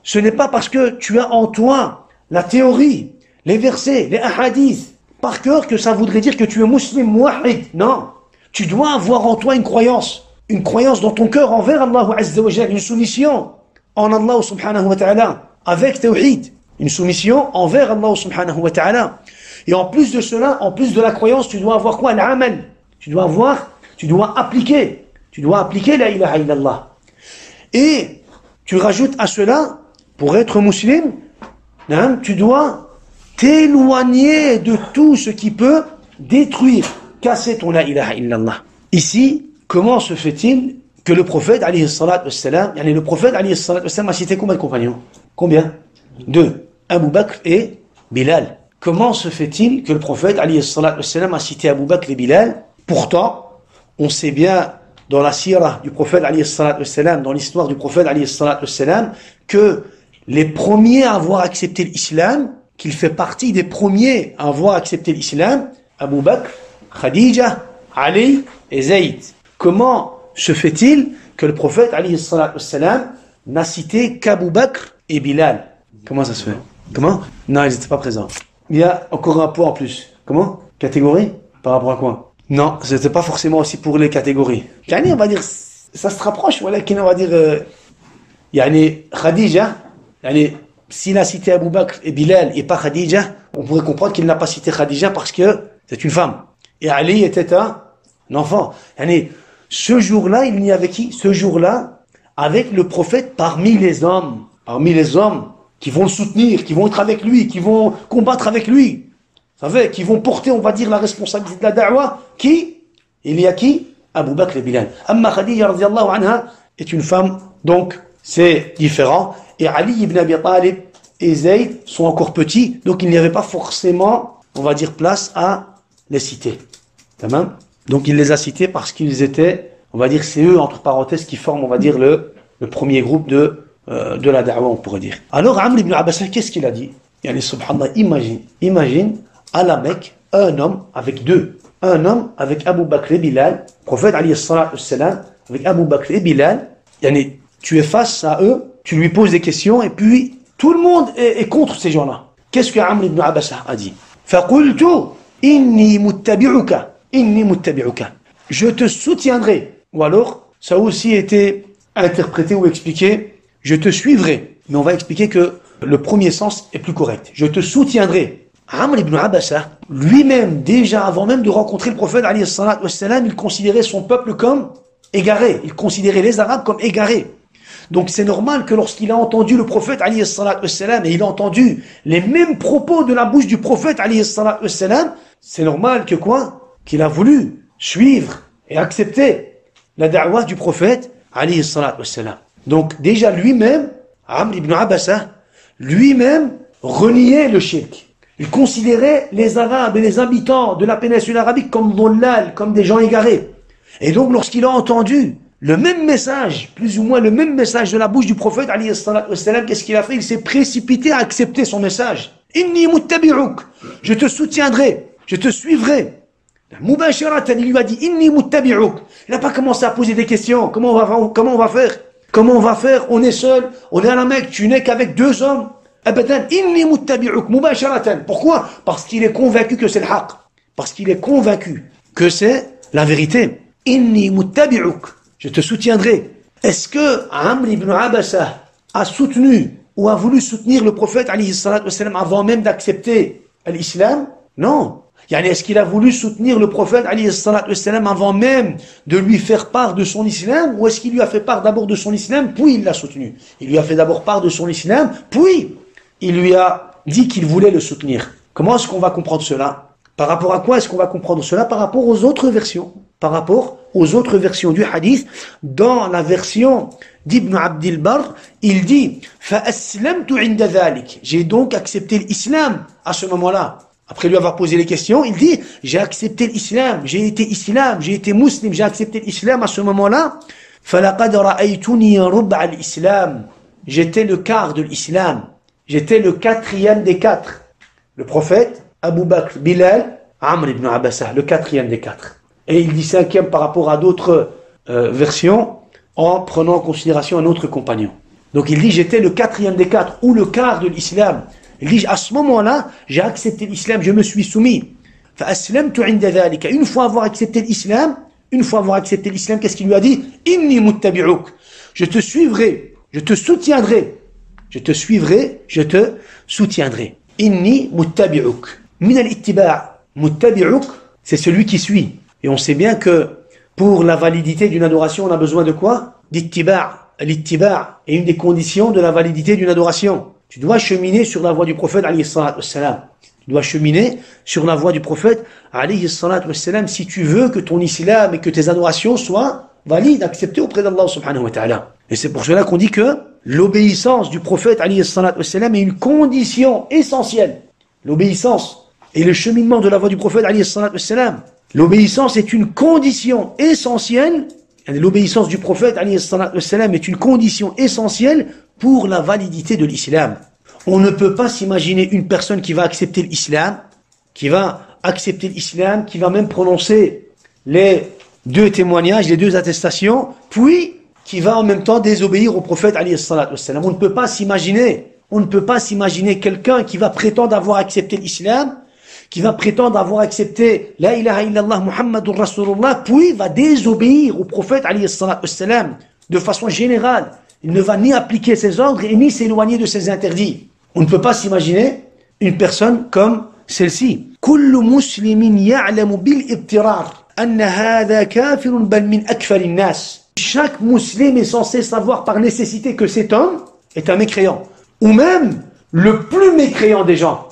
Speaker 2: Ce n'est pas parce que tu as en toi la théorie, les versets, les hadiths par cœur que ça voudrait dire que tu es musulman muwahhid. Non. Tu dois avoir en toi une croyance dans ton cœur envers Allah Azza wa Jalla, une soumission en Allah subhanahu wa ta'ala, avec tawhid. Une soumission envers Allah subhanahu wa ta'ala. Et en plus de cela, en plus de la croyance, tu dois avoir quoi? L'amal. Tu dois appliquer la ilaha illallah. Et tu rajoutes à cela, pour être musulman, tu dois t'éloigner de tout ce qui peut détruire, casser ton la ilaha illallah. Ici, comment se fait-il que le prophète alayhi salatu wassalam, a cité combien de compagnons? Combien? 2. Abu Bakr et Bilal. Comment se fait-il que le prophète alayhi salatu wassalam a cité Abu Bakr et Bilal? Pourtant, on sait bien dans la sira du prophète alayhi salatu wassalam, dans l'histoire du prophète alayhi salatu wassalam, que les premiers à avoir accepté l'islam, qu'il fait partie des premiers à avoir accepté l'islam, Abu Bakr, Khadija, Ali et Zayd. Comment se fait-il que le prophète alayhi salatu wassalam n'a cité qu'Abu Bakr et Bilal? Comment ça se fait? Comment? Non, ils n'étaient pas présents. Il y a encore un point en plus. Comment? Catégorie? Par rapport à quoi? Non, c'était pas forcément aussi pour les catégories. On va dire, ça se rapproche, voilà, on va dire, Khadija, s'il a cité Abu Bakr et Bilal et pas Khadija, on pourrait comprendre qu'il n'a pas cité Khadija parce que c'est une femme. Et Ali était un enfant. Ce jour-là, il n'y avait qui? Ce jour-là, avec le prophète parmi les hommes qui vont le soutenir, qui vont être avec lui, qui vont combattre avec lui, vous savez, qui vont porter, on va dire, la responsabilité de la da'wa. Qui? Il y a qui? Abu Bakr et Bilal. Amma Khadija radiyallahu anha est une femme, donc c'est différent. Et Ali ibn Abi Talib et Zayd sont encore petits, donc il n'y avait pas forcément, on va dire, place à les citer. Tamam? Donc il les a cités parce qu'ils étaient, on va dire, c'est eux, entre parenthèses, qui forment, on va dire, le premier groupe de la da'wa, on pourrait dire. Alors Amr ibn Abbas, qu'est-ce qu'il a dit? Subhanallah, imagine à la Mecque, un homme avec Abu Bakr et Bilal, prophète alayhi salatu wassalam, avec Abu Bakr et Bilal, tu es face à eux, tu lui poses des questions, et puis tout le monde est contre ces gens-là. Qu'est-ce que Amr ibn Abbas a dit? فَقُلْتُ إِنِّي مُتَّبِعُكَ je te soutiendrai. Ou alors, ça a aussi été interprété ou expliqué, je te suivrai. Mais on va expliquer que le premier sens est plus correct. Je te soutiendrai. Amr ibn Abbasa, lui-même, déjà avant même de rencontrer le prophète, alayhi salatu wassalam, il considérait son peuple comme égaré. Il considérait les Arabes comme égarés. Donc c'est normal que lorsqu'il a entendu le prophète, alayhi salatu wassalam, et il a entendu les mêmes propos de la bouche du prophète, alayhi salatu wassalam, c'est normal que quoi? Qu'il a voulu suivre et accepter la da'wah du prophète, alayhi salatu wassalam. Donc déjà lui-même, Amr ibn Abbasa, lui-même reniait le shirk. Il considérait les Arabes et les habitants de la péninsule arabique comme dollal, comme des gens égarés. Et donc lorsqu'il a entendu le même message, plus ou moins le même message de la bouche du prophète, alayhi salatu wassalam, qu'est-ce qu'il a fait? Il s'est précipité à accepter son message. Inni muttabi'uk, je te soutiendrai, je te suivrai. Mubasharatan, il lui a dit Inni muttabi'uk. Il n'a pas commencé à poser des questions. Comment on va faire? On est seul, on est à la Mecque, tu n'es qu'avec 2 hommes. Abadan, inni muttabi'uk mubasharatan. Pourquoi? Parce qu'il est convaincu que c'est le haqq. Parce qu'il est convaincu que c'est la vérité. Inni muttabi'uk. Je te soutiendrai. Est-ce que Amr ibn Abbasa a soutenu ou a voulu soutenir le prophète alayhi salatu wassalam avant même d'accepter l'islam? Non. Est-ce qu'il a voulu soutenir le prophète alayhi salatu wassalam avant même de lui faire part de son islam, ou est-ce qu'il lui a fait part d'abord de son islam puis il l'a soutenu? Il lui a fait d'abord part de son islam puis il lui a dit qu'il voulait le soutenir. Comment est-ce qu'on va comprendre cela? Par rapport à quoi est-ce qu'on va comprendre cela? Par rapport aux autres versions. Par rapport aux autres versions du hadith. Dans la version d'Ibn Abdil Barr, il dit فَأَسْلَمْتُ عِنْدَ ذَلِكَ. J'ai donc accepté l'islam à ce moment-là. Après lui avoir posé les questions, il dit j'ai accepté l'islam, j'ai été musulman, j'ai accepté l'islam à ce moment-là. فَلَقَدْ رَأَيْتُنِي رُبْعَ الْإِسْلَامِ. J'étais le quart de l'islam. J'étais le quatrième des quatre. Le prophète, Abu Bakr, Bilal, Amr ibn Abbasah, le quatrième des quatre. Et il dit cinquième par rapport à d'autres versions, en prenant en considération un autre compagnon. Donc il dit j'étais le quatrième des quatre, ou le quart de l'islam. Il dit à ce moment-là, j'ai accepté l'islam, je me suis soumis. فَأَسْلَمْتُ عِنْدَ ذَلِكَ. Une fois avoir accepté l'islam, qu'est-ce qu'il lui a dit? Inni muttabi'uk. Je te suivrai, je te soutiendrai. Je te suivrai, je te soutiendrai. Inni muttabi'uk. Min al-ittiba'. Muttabi'uk, c'est celui qui suit. Et on sait bien que pour la validité d'une adoration, on a besoin de quoi? D'ittiba'. L'ittiba' est une des conditions de la validité d'une adoration. Tu dois cheminer sur la voie du prophète alayhi salatu wassalam. Tu dois cheminer sur la voie du prophète alayhi salatu wassalam si tu veux que ton islam et que tes adorations soient valides, acceptées auprès d'Allah subhanahu wa ta'ala. Et c'est pour cela qu'on dit que l'obéissance du prophète alayhi salatu wassalam est une condition essentielle. L'obéissance et le cheminement de la voie du prophète alayhi salatu wassalam. L'obéissance est une condition essentielle. L'obéissance du prophète alayhi salatu wassalam est une condition essentielle pour la validité de l'islam. On ne peut pas s'imaginer une personne qui va accepter l'islam, qui va même prononcer les deux témoignages, les deux attestations, puis qui va en même temps désobéir au prophète alayhi salatu wassalam. On ne peut pas s'imaginer quelqu'un qui va prétendre avoir accepté l'islam, qui va prétendre avoir accepté la ilaha illallah Muhammadur Rasulullah, puis va désobéir au prophète alayhi salatu wassalam de façon générale. Il ne va ni appliquer ses ordres et ni s'éloigner de ses interdits. On ne peut pas s'imaginer une personne comme celle-ci. Kullu muslimin ya'lamu bil ibtirar anna hadha kafirun bal min akfar an-nas. Chaque musulman est censé savoir par nécessité que cet homme est un mécréant, ou même le plus mécréant des gens,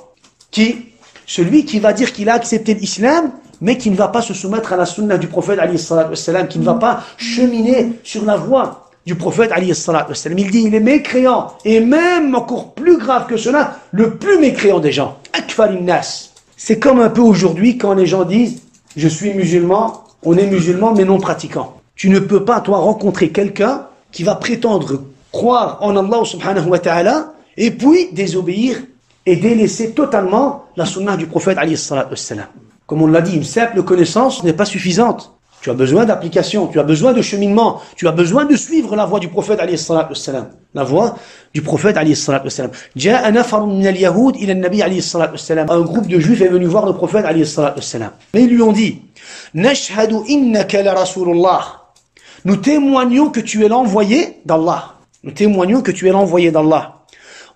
Speaker 2: celui qui va dire qu'il a accepté l'islam, mais qui ne va pas se soumettre à la sunna du prophète alayhi salatu wassalam, qui ne va pas cheminer sur la voie du prophète alayhi salatu wassalam. Il dit il est mécréant, et même encore plus grave que cela, le plus mécréant des gens. Akfar an-nas. C'est comme un peu aujourd'hui quand les gens disent je suis musulman, on est musulman mais non pratiquant. Tu ne peux pas toi rencontrer quelqu'un qui va prétendre croire en Allah subhanahu wa ta'ala et puis désobéir et délaisser totalement la sunna du prophète alayhi salatu wassalam. Comme on l'a dit, une simple connaissance n'est pas suffisante. Tu as besoin d'application, tu as besoin de cheminement, tu as besoin de suivre la voie du prophète alayhi salatu wassalam. La voie du prophète alayhi salatu wassalam. Ja'a nafarun min al-yahoud ila an-nabi alayhi salatu wassalam. Un groupe de juifs est venu voir le prophète alayhi salatu wassalam. Mais ils lui ont dit Nashhadu innaka la rasulullah. Nous témoignons que tu es l'envoyé d'Allah. Nous témoignons que tu es l'envoyé d'Allah.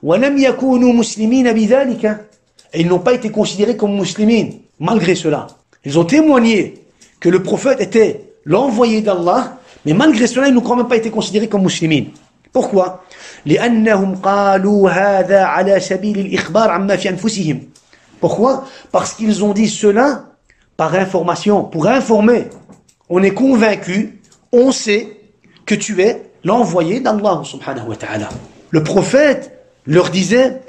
Speaker 2: Wa lam yakunu muslimina bidhalika. Et ils n'ont pas été considérés comme musulmans malgré cela. Ils ont témoigné que le prophète était l'envoyé d'Allah, mais malgré cela, ils n'ont quand même pas été considérés comme musulmans. Pourquoi? Pourquoi? Parce qu'ils ont dit cela par information, pour informer. On est convaincu, on sait que tu es l'envoyé d'Allah subhanahu wa ta'ala. Le prophète leur disait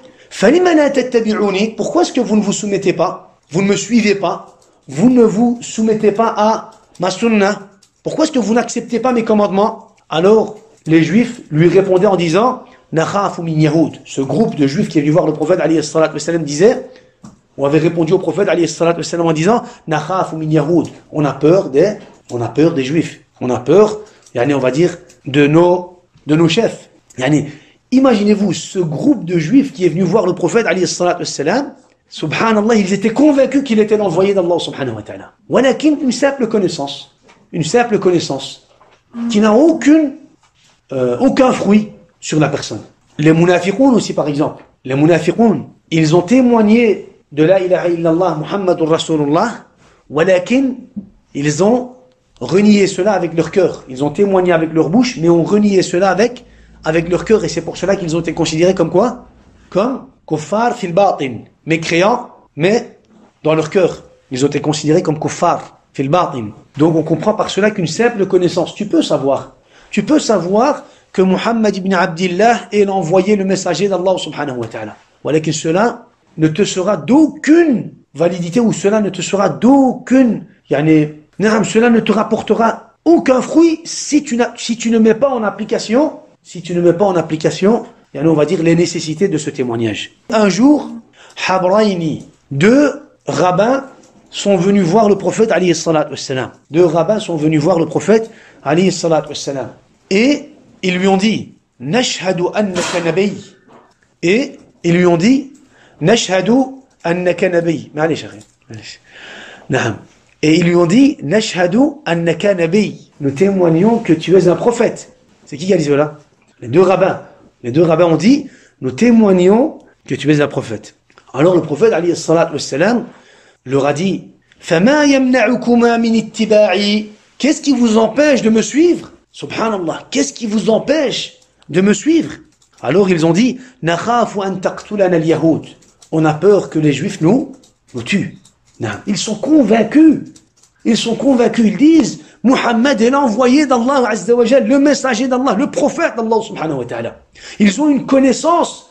Speaker 2: pourquoi est-ce que vous ne vous soumettez pas? Vous ne me suivez pas? Vous ne vous soumettez pas à ma sunna? Pourquoi est-ce que vous n'acceptez pas mes commandements? Alors, les juifs lui répondaient en disant, Nakhafu min yahoud. Ce groupe de juifs qui est venu voir le prophète alayhi salatu wassalam disait, on avait répondu au prophète alayhi salatu wassalam en disant, Nakhafu min yahoud. On a peur des juifs. On a peur, on va dire, de nos chefs. Imaginez-vous ce groupe de juifs qui est venu voir le prophète alayhi salatu wassalam. Subhanallah, ils étaient convaincus qu'il était l'envoyé d'Allah subhanahu wa ta'ala. Walakin, une simple connaissance qui n'a aucun fruit sur la personne. Les munafiqoun aussi par exemple. Les munafiqoun, ils ont témoigné de la ilaha illallah Muhammadur Rasulullah, walakin, ils ont renié cela avec leur cœur. Ils ont témoigné avec leur bouche, mais ont renié cela avec leur cœur, et c'est pour cela qu'ils ont été considérés comme quoi? Comme kuffar fil batin. Mécréants, mais dans leur cœur. Ils ont été considérés comme kuffar fil batin. Donc on comprend par cela qu'une simple connaissance, tu peux savoir que Muhammad ibn Abdillah est l'envoyé, le messager d'Allah subhanahu wa ta'ala. Voilà que cela ne te sera d'aucune validité, ou cela ne te sera d'aucune, cela ne te rapportera aucun fruit si tu ne mets pas en application, on va dire les nécessités de ce témoignage. Un jour, Habrayni, deux rabbins sont venus voir le prophète alayhi salatu wassalam. Deux rabbins sont venus voir le prophète alayhi salatu wassalam. Et ils lui ont dit, Nashhadu annaka nabiy. Et ils lui ont dit, Nashhadu annaka nabiy. Et ils lui ont dit, Nashhadu annaka nabiy. Nous témoignons que tu es un prophète. C'est qui a dit cela? Les deux rabbins. Les deux rabbins ont dit, nous témoignons que tu es un prophète. Alors le prophète alayhi salatu wassalam leur a dit, فَمَا يَمْنَعُكُمَا مِنِ اتِّبَاعِي. Qu'est-ce qui vous empêche de me suivre? Subhanallah, qu'est-ce qui vous empêche de me suivre? Alors ils ont dit, نَخَافُ أَن تَقْتُلَنَا الْيَهُودِ. On a peur que les juifs nous tuent. Non. Ils sont convaincus. Ils disent, Muhammad est l'envoyé d'Allah Azza wa Jal, le messager d'Allah, le prophète d'Allah subhanahu wa ta'ala. Ils ont une connaissance,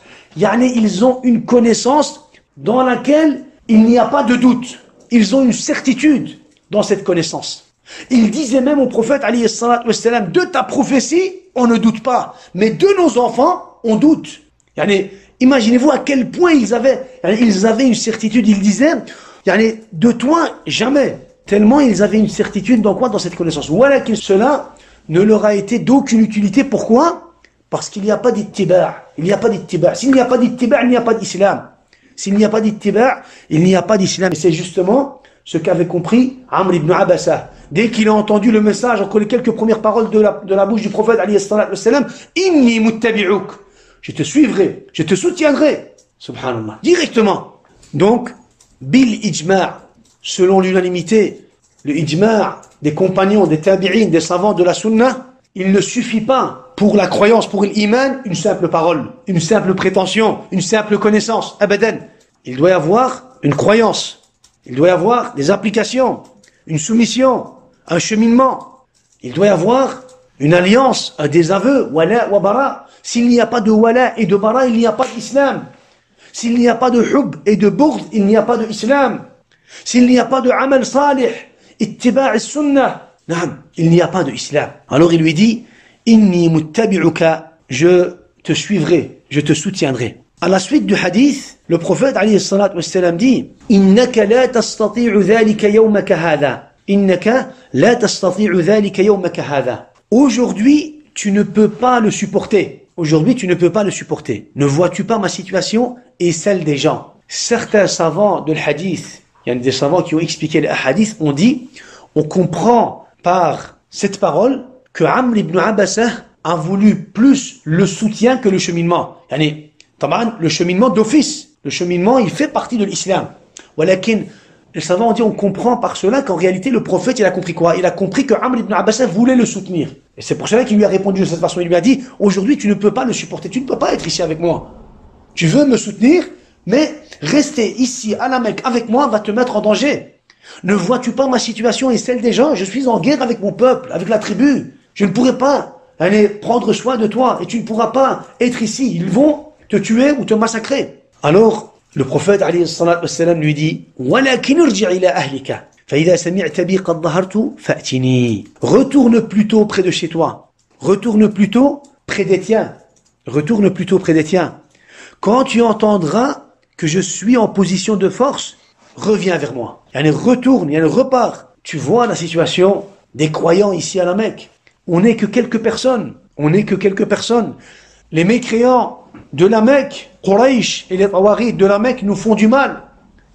Speaker 2: dans laquelle il n'y a pas de doute. Ils ont une certitude dans cette connaissance. Ils disaient même au prophète alayhi salatu wassalam, de ta prophétie, on ne doute pas. Mais de nos enfants, on doute. Imaginez-vous à quel point ils avaient une certitude. Ils disaient, de toi, jamais. Tellement ils avaient une certitude dans quoi? Dans cette connaissance. Voilà que cela ne leur a été d'aucune utilité. Pourquoi? Parce qu'il n'y a pas d'ittiba'. S'il n'y a pas d'ittiba', il n'y a pas d'islam. S'il n'y a pas d'ittiba', il n'y a pas d'islam. Et c'est justement ce qu'avait compris Amr ibn Abasa. Dès qu'il a entendu le message, entre les quelques premières paroles de la bouche du prophète, alayhi salatu wassalam, Inni muttabi'uk. Je te suivrai, je te soutiendrai. Subhanallah. Directement. Donc, bil ijma'. Selon l'unanimité, le ijma' des compagnons, des tabi'in, des savants de la sunna, il ne suffit pas pour la croyance, pour l'iman, une simple parole, une simple prétention, une simple connaissance. Abadan. Il doit y avoir une croyance. Il doit y avoir des applications, une soumission, un cheminement. Il doit y avoir une alliance, des aveux, wala wa bara. S'il n'y a pas de wala et de bara, il n'y a pas d'islam. S'il n'y a pas de hub et de bourd, il n'y a pas d'islam. S'il n'y a pas de amal salih, ittiba' as-sunnah, il n'y a pas de islam. Alors il lui dit, inni muttabi'uka, je te suivrai, je te soutiendrai. À la suite du hadith, le prophète alayhi salatu wassalam dit, innaka la tastati'u dhalika yawmaka hadha. Innaka la tastati'u dhalika yawmaka hadha. Aujourd'hui, tu ne peux pas le supporter. Aujourd'hui, tu ne peux pas le supporter. Ne vois-tu pas ma situation et celle des gens? Certains savants de l'hadith, il y a des savants qui ont expliqué les hadiths, ont dit, on comprend par cette parole que Amr ibn Abasa a voulu plus le soutien que le cheminement. Le cheminement d'office. Le cheminement, il fait partie de l'islam. Walakin, les savants ont dit, on comprend par cela qu'en réalité, le prophète, il a compris quoi? Il a compris que Amr ibn Abasa voulait le soutenir. Et c'est pour cela qu'il lui a répondu de cette façon. Il lui a dit, aujourd'hui, tu ne peux pas le supporter. Tu ne peux pas être ici avec moi. Tu veux me soutenir, mais rester ici à la Mecque avec moi va te mettre en danger. Ne vois-tu pas ma situation et celle des gens? Je suis en guerre avec mon peuple, avec la tribu. Je ne pourrai pas aller prendre soin de toi et tu ne pourras pas être ici. Ils vont te tuer ou te massacrer. Alors, le prophète alayhi salatu wassalam lui dit, walakin irji' ila ahlika. Fa idha sami'ta bi qad dhahartu fa'tini. Retourne plutôt près de chez toi. Retourne plutôt près des tiens. Retourne plutôt près des tiens. Quand tu entendras que je suis en position de force, reviens vers moi. Retourne, repars. Tu vois la situation des croyants ici à la Mecque. On n'est que quelques personnes. Les mécréants de la Mecque, Quraysh et les Tawarid de la Mecque nous font du mal.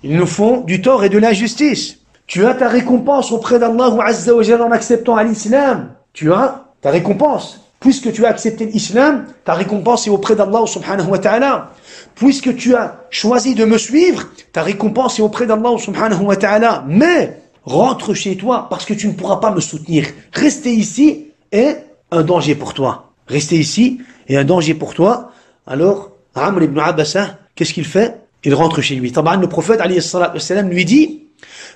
Speaker 2: Ils nous font du tort et de l'injustice. Tu as ta récompense auprès d'Allah Azza wa Jalla en acceptant l'islam. Tu as ta récompense. Puisque tu as accepté l'islam, ta récompense est auprès d'Allah subhanahu wa ta'ala. Puisque tu as choisi de me suivre, ta récompense est auprès d'Allah subhanahu wa ta'ala. Mais, rentre chez toi parce que tu ne pourras pas me soutenir. Rester ici est un danger pour toi. Rester ici est un danger pour toi. Alors, Amr ibn Abasa, qu'est-ce qu'il fait? Il rentre chez lui. Taban, le prophète alayhi salatu wassalam lui dit,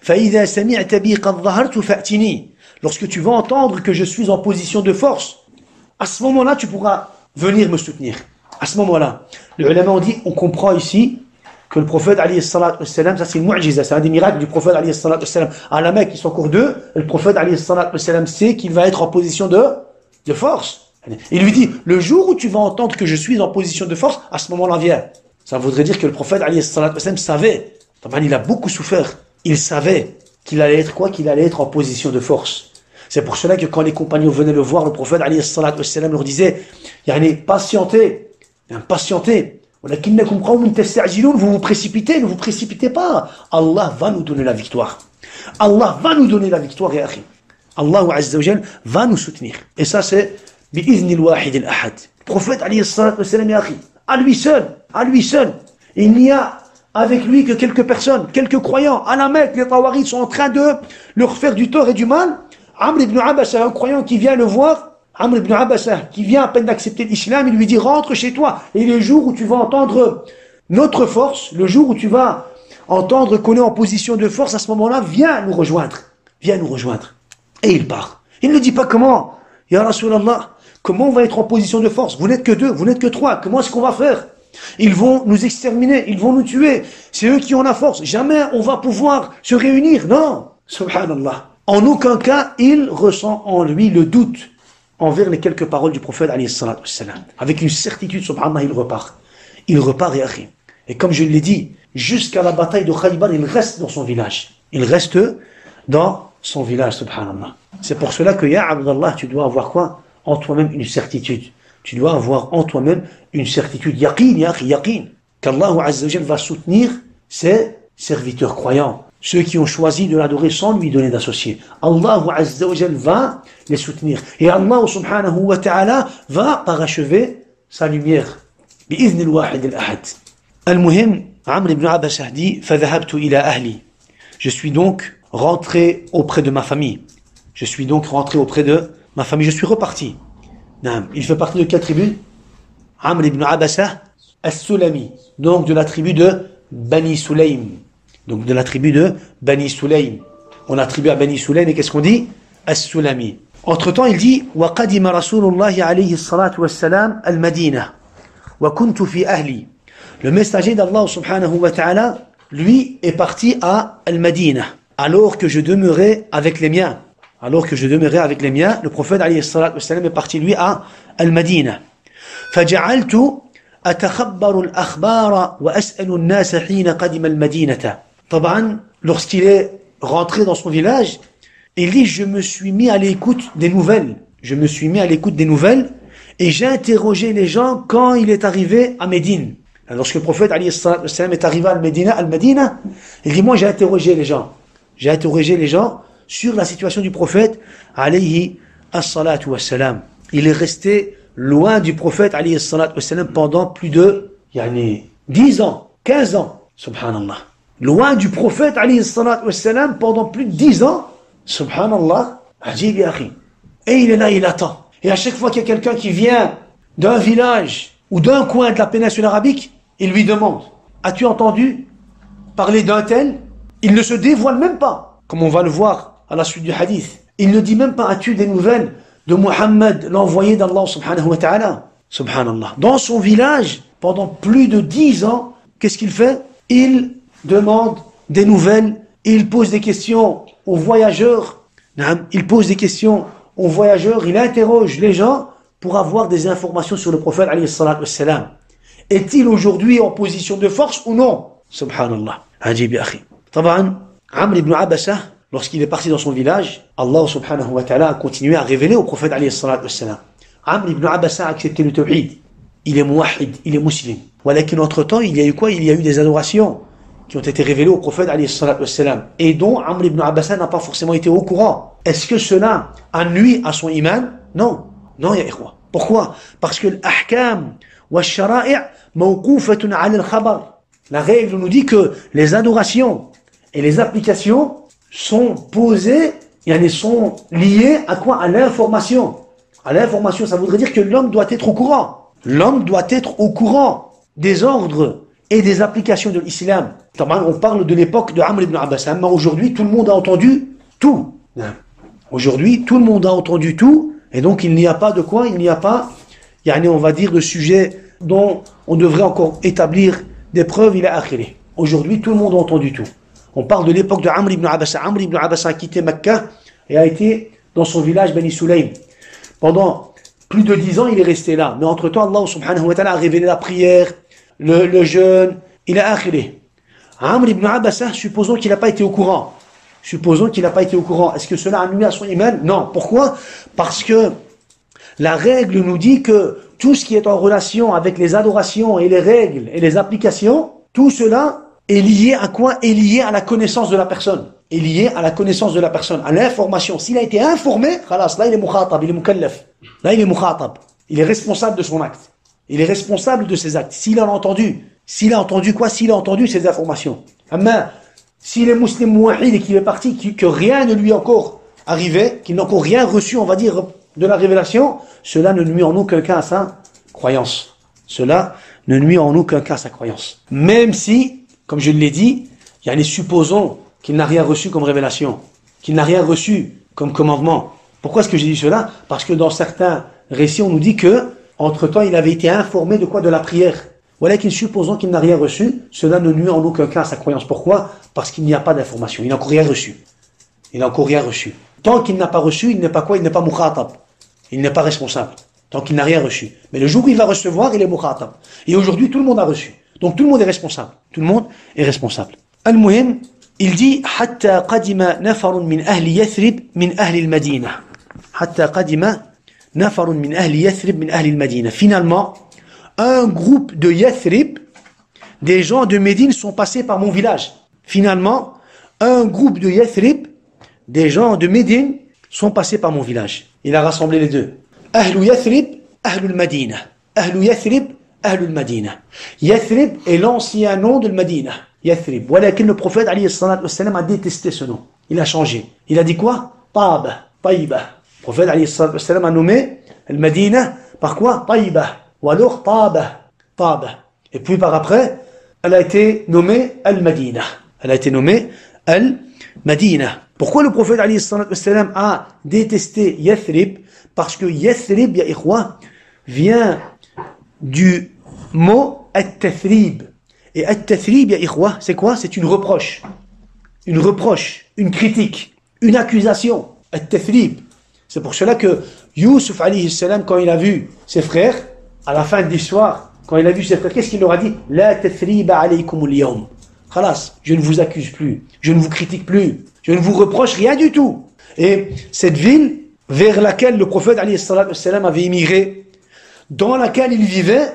Speaker 2: فَإِذَا سَمِعْتَ بِي قَدْ ظَهَرْتُ فَأْتِنِي. Lorsque tu vas entendre que je suis en position de force, à ce moment-là, tu pourras venir me soutenir. À ce moment-là, les ulama ont dit, on comprend ici que le prophète alayhi salatu wassalam, ça c'est une mu'jiza, c'est un des miracles du prophète alayhi salatu wassalam. À la Mecque, ils sont encore deux, le prophète alayhi salatu wassalam sait qu'il va être en position de force. Il lui dit, le jour où tu vas entendre que je suis en position de force, à ce moment-là viens. Ça voudrait dire que le prophète alayhi salatu wassalam savait, il a beaucoup souffert, il savait qu'il allait être quoi? Qu'il allait être en position de force. C'est pour cela que quand les compagnons venaient le voir, le prophète alayhi salatu wassalam leur disait, patientez, patientez. Vous vous précipitez, ne vous précipitez pas. Allah va nous donner la victoire. Allah va nous donner la victoire, ya akhi. Allah Azza wa Jal va nous soutenir. Et ça c'est bi'iznil wahid al-ahad. Le prophète alayhi salatu wassalam, ya akhi, à lui seul. Il n'y a avec lui que quelques personnes, quelques croyants. À la Mecque, les Tawarides sont en train de leur faire du tort et du mal. Amr ibn Abasa, un croyant qui vient le voir, Amr ibn Abasa, qui vient à peine d'accepter l'islam, il lui dit, rentre chez toi. Et le jour où tu vas entendre notre force, le jour où tu vas entendre qu'on est en position de force, à ce moment-là, viens nous rejoindre. Et il part. Il ne dit pas comment, Ya Rasulallah, comment on va être en position de force? Vous n'êtes que deux, vous n'êtes que trois, comment est-ce qu'on va faire? Ils vont nous exterminer, ils vont nous tuer. C'est eux qui ont la force. Jamais on va pouvoir se réunir. Non. Subhanallah. En aucun cas, il ressent en lui le doute envers les quelques paroles du prophète alayhi salatu wassalam. Avec une certitude, subhanallah, il repart. Il repart et akhi. Et comme je l'ai dit, jusqu'à la bataille de Khaybar, il reste dans son village. Il reste dans son village, subhanallah. C'est pour cela que, ya Abdallah, tu dois avoir quoi? En toi-même une certitude. Tu dois avoir en toi-même une certitude. Yaqin, ya akhi, yaqin. Qu'Allah Azza wa Jal va soutenir ses serviteurs croyants. Ceux qui ont choisi de l'adorer sans lui donner d'associés. Allah Azza wa Jal va les soutenir. Et Allah subhanahu wa ta'ala va parachever sa lumière. Bi'idhn al-wahid al-ahad. Al-muhim, Amr ibn Abasa dit, فَذَهَبْتُ إِلَى أَهْلِي. Je suis donc rentré auprès de ma famille. Je suis reparti. Il fait partie de quelle tribu? Amr ibn Abasa as-Sulami. Donc de la tribu de Bani Sulaym. On attribue à Bani Sulaym, et qu'est-ce qu'on dit? As-Sulami. Entre-temps, il dit وَقَدِمَ رَسُولُ اللَّهِ عَلَيْهِ الصَّلَاةُ وَالسَّلَامُ الْمَدِينَةِ وَكُنْتُ فِي أَهْلِي. Le messager d'Allah subhanahu wa ta'ala, lui, est parti à Al-Madina, alors que je demeurais avec les miens. Le prophète alayhi salatu wassalam est parti, lui, à Al-Madina. فَجَعَلْتُ أَتَخَبَّرُ الْأَخْبَارَ وَأَسْأَلُ النَّاسَ حِينَ قَدِمَ الْمَدِينَةَ. Taban, lorsqu'il est rentré dans son village, il dit, je me suis mis à l'écoute des nouvelles, et j'ai interrogé les gens quand il est arrivé à Médine. Lorsque le prophète alayhi salatu wassalam est arrivé à Al-Madina, il dit, moi j'ai interrogé les gens sur la situation du prophète alayhi salatu wassalam. Il est resté loin du prophète alayhi salatu wassalam pendant plus de 10 ans, 15 ans, subhanallah. Loin du prophète alayhi salatu wassalam pendant plus de 10 ans, subhanallah, ajib ya akhi. Et il est là, il attend. Et à chaque fois qu'il y a quelqu'un qui vient d'un village ou d'un coin de la péninsule arabique, il lui demande, as-tu entendu parler d'un tel? Il ne se dévoile même pas, comme on va le voir à la suite du hadith. Il ne dit même pas, as-tu des nouvelles de Muhammad, l'envoyé d'Allah subhanahu wa ta'ala? Subhanallah. Dans son village, pendant plus de 10 ans, qu'est-ce qu'il fait? Il demande des nouvelles, il pose des questions aux voyageurs, il interroge les gens pour avoir des informations sur le prophète alayhi salatu wassalam. Est-il aujourd'hui en position de force ou non? Subhanallah. Ajib ya akhi. Taban, Amr ibn Abasa, lorsqu'il est parti dans son village, Allah subhanahu wa ta'ala a continué à révéler au prophète alayhi salatu wassalam. Amr ibn Abasa a accepté le tawhid. Il est muwahhid, il est musulman. Walakin entre-temps, il y a eu quoi? Il y a eu des adorations qui ont été révélées au prophète alayhi salatu wassalam, et dont Amr ibn Abasa n'a pas forcément été au courant. Est-ce que cela a nui à son iman? Non. Non, ya ikhwa. Pourquoi? Parce que l'ahkam wa shara'i' mawqoufatun 'ala al-khabar. La règle nous dit que les adorations et les applications sont posées, sont liées à quoi? À l'information. À l'information, ça voudrait dire que l'homme doit être au courant. L'homme doit être au courant des ordres et des applications de l'islam. On parle de l'époque de Amr ibn Abbas. Mais aujourd'hui, tout le monde a entendu tout. Aujourd'hui, tout le monde a entendu tout. Et donc, il n'y a pas de quoi? Il n'y a pas, on va dire, de sujet dont on devrait encore établir des preuves. Il a akhiri. Aujourd'hui, tout le monde a entendu tout. On parle de l'époque de Amr ibn Abasa. Amr ibn Abasa a quitté Mecca et a été dans son village Bani Sulaym. Pendant plus de 10 ans, il est resté là. Mais entre-temps, Allah subhanahu wa ta'ala a révélé la prière, le jeûne, il a akhiré. Amr ibn Abasa, supposons qu'il n'a pas été au courant. Supposons qu'il n'a pas été au courant. Est-ce que cela a nuit à son iman? Non. Pourquoi? Parce que la règle nous dit que tout ce qui est en relation avec les adorations et les règles et les applications, tout cela est lié à quoi? Est lié à la connaissance de la personne. Est lié à la connaissance de la personne, à l'information. S'il a été informé, khalas, là il est mukhatab, il est mukallaf. Là il est mukhatab. Il est responsable de son acte. Il est responsable de ses actes. S'il en a entendu. S'il a entendu quoi? S'il a entendu ces informations. Mais s'il est musulman mouahid et qu'il est parti, que rien ne lui est encore arrivé, qu'il n'a encore rien reçu, on va dire, de la révélation, cela ne nuit en aucun cas à sa croyance. Cela ne nuit en aucun cas à sa croyance. Même si, comme je l'ai dit, il y a les supposons qu'il n'a rien reçu comme révélation, qu'il n'a rien reçu comme commandement. Pourquoi est-ce que j'ai dit cela? Parce que dans certains récits, on nous dit que, entre-temps, il avait été informé de quoi? De la prière. Voilà qu'il supposons qu'il n'a rien reçu, cela ne nuit en aucun cas à sa croyance. Pourquoi? Parce qu'il n'y a pas d'information. Il n'a encore rien reçu. Il n'a encore rien reçu. Tant qu'il n'a pas reçu, il n'est pas quoi? Il n'est pas mukhatab. Il n'est pas responsable. Tant qu'il n'a rien reçu. Mais le jour où il va recevoir, il est mukhatab. Et aujourd'hui, tout le monde a reçu. Donc tout le monde est responsable. Tout le monde est responsable. Al-Muhim, il dit حتى قدم نفر من أهل يثرب من أهل المدينة. حتى قدم نفر من أهل يثرب من أهل المدينة. Finalement, un groupe de Yathrib, des gens de Médine, sont passés par mon village. Finalement, un groupe de Yathrib, des gens de Médine, sont passés par mon village. Il a rassemblé les deux. Ahlu Yathrib, Ahlul Madina. Ahlu Yathrib, Ahlul Madina. Yathrib est l'ancien nom de Madina. Yathrib. Voilà que le prophète alayhi salatu wassalam a détesté ce nom. Il a changé. Il a dit quoi? Taaba, Taïba. Le prophète alayhi salatu wassalam a nommé le Madina par quoi? Taïba. Ou alors Taaba. Taaba. Et puis par après, elle a été nommée Al-Madina. Elle a été nommée Al-Madina. Pourquoi le prophète alayhi salatu wassalam a détesté Yathrib? Parce que Yathrib, ya ikhwa, vient du mot At-Tathrib. Et At-Tathrib, ya ikhwa, c'est quoi? C'est une reproche. Une reproche, une critique, une accusation. At-Tathrib. C'est pour cela que Youssouf alayhi salam, quand il a vu ses frères, à la fin de l'histoire, quand il a vu ses frères, qu'est-ce qu'il leur a dit? La tathriba alaykum al-yawm. Khalas, je ne vous accuse plus, je ne vous critique plus, je ne vous reproche rien du tout. Et cette ville vers laquelle le prophète alayhi salatu wassalam avait immigré, dans laquelle il vivait,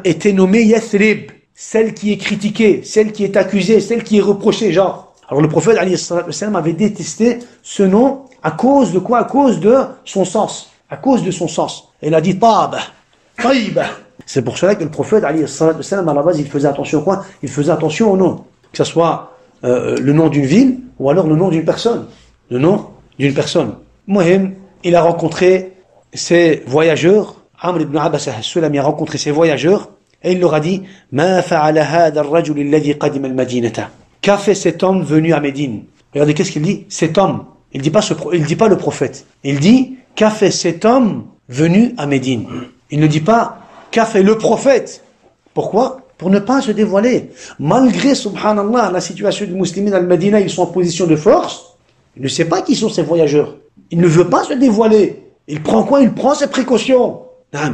Speaker 2: était nommée Yathrib, celle qui est critiquée, celle qui est accusée, celle qui est reprochée, genre. Alors le prophète alayhi salatu wassalam avait détesté ce nom à cause de quoi? À cause de son sens. À cause de son sens. Il a dit Taaba, Taïba. C'est pour cela que le prophète alayhi salatu wassalam, à la base, il faisait attention à quoi? Il faisait attention au nom. Que ce soit le nom d'une ville ou alors le nom d'une personne. Le nom d'une personne. Muhim, il a rencontré ses voyageurs. Amr ibn Abasa al-Sulami a rencontré ses voyageurs et il leur a dit Ma fa'ala hadha ar-rajul alladhi qadima al-Madinata. Qu'a fait cet homme venu à Médine? Regardez qu'est-ce qu'il dit. Cet homme. Il dit pas le prophète. Il dit qu'a fait cet homme venu à Médine. Il ne dit pas qu'a fait le prophète. Pourquoi? Pour ne pas se dévoiler. Malgré, subhanallah, la situation des musulmans à Médine, ils sont en position de force. Il ne sait pas qui sont ces voyageurs. Il ne veut pas se dévoiler. Il prend quoi? Il prend ses précautions.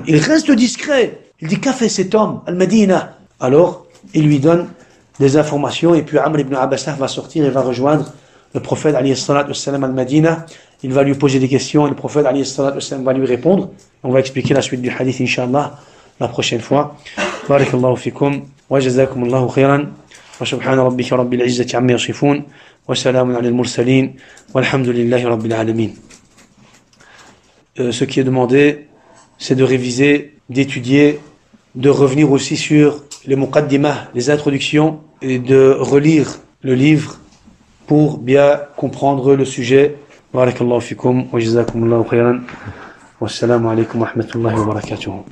Speaker 2: Il reste discret. Il dit qu'a fait cet homme Al-Madina? Alors, il lui donne des informations et puis Amr ibn Abasa va sortir et va rejoindre le prophète alayhi salatu wassalam Al-Madina. Il va lui poser des questions et le prophète alayhi salatu wassalam va lui répondre. On va expliquer la suite du hadith inshallah la prochaine fois. Barakallahu fikum wa jazakumullahu khairan wa subhana rabbika rabbil izzati amma yasifun wa salamun ala al-mursalin walhamdulillahi rabbil alamin. Ce qui est demandé, c'est de réviser, d'étudier, de revenir aussi sur les muqaddimah, les introductions, et de relire le livre pour bien comprendre le sujet. Barakallahu fikum wa jazakumullahu khairan. Wassalamu alaikum wa rahmatullahi wa barakatuh.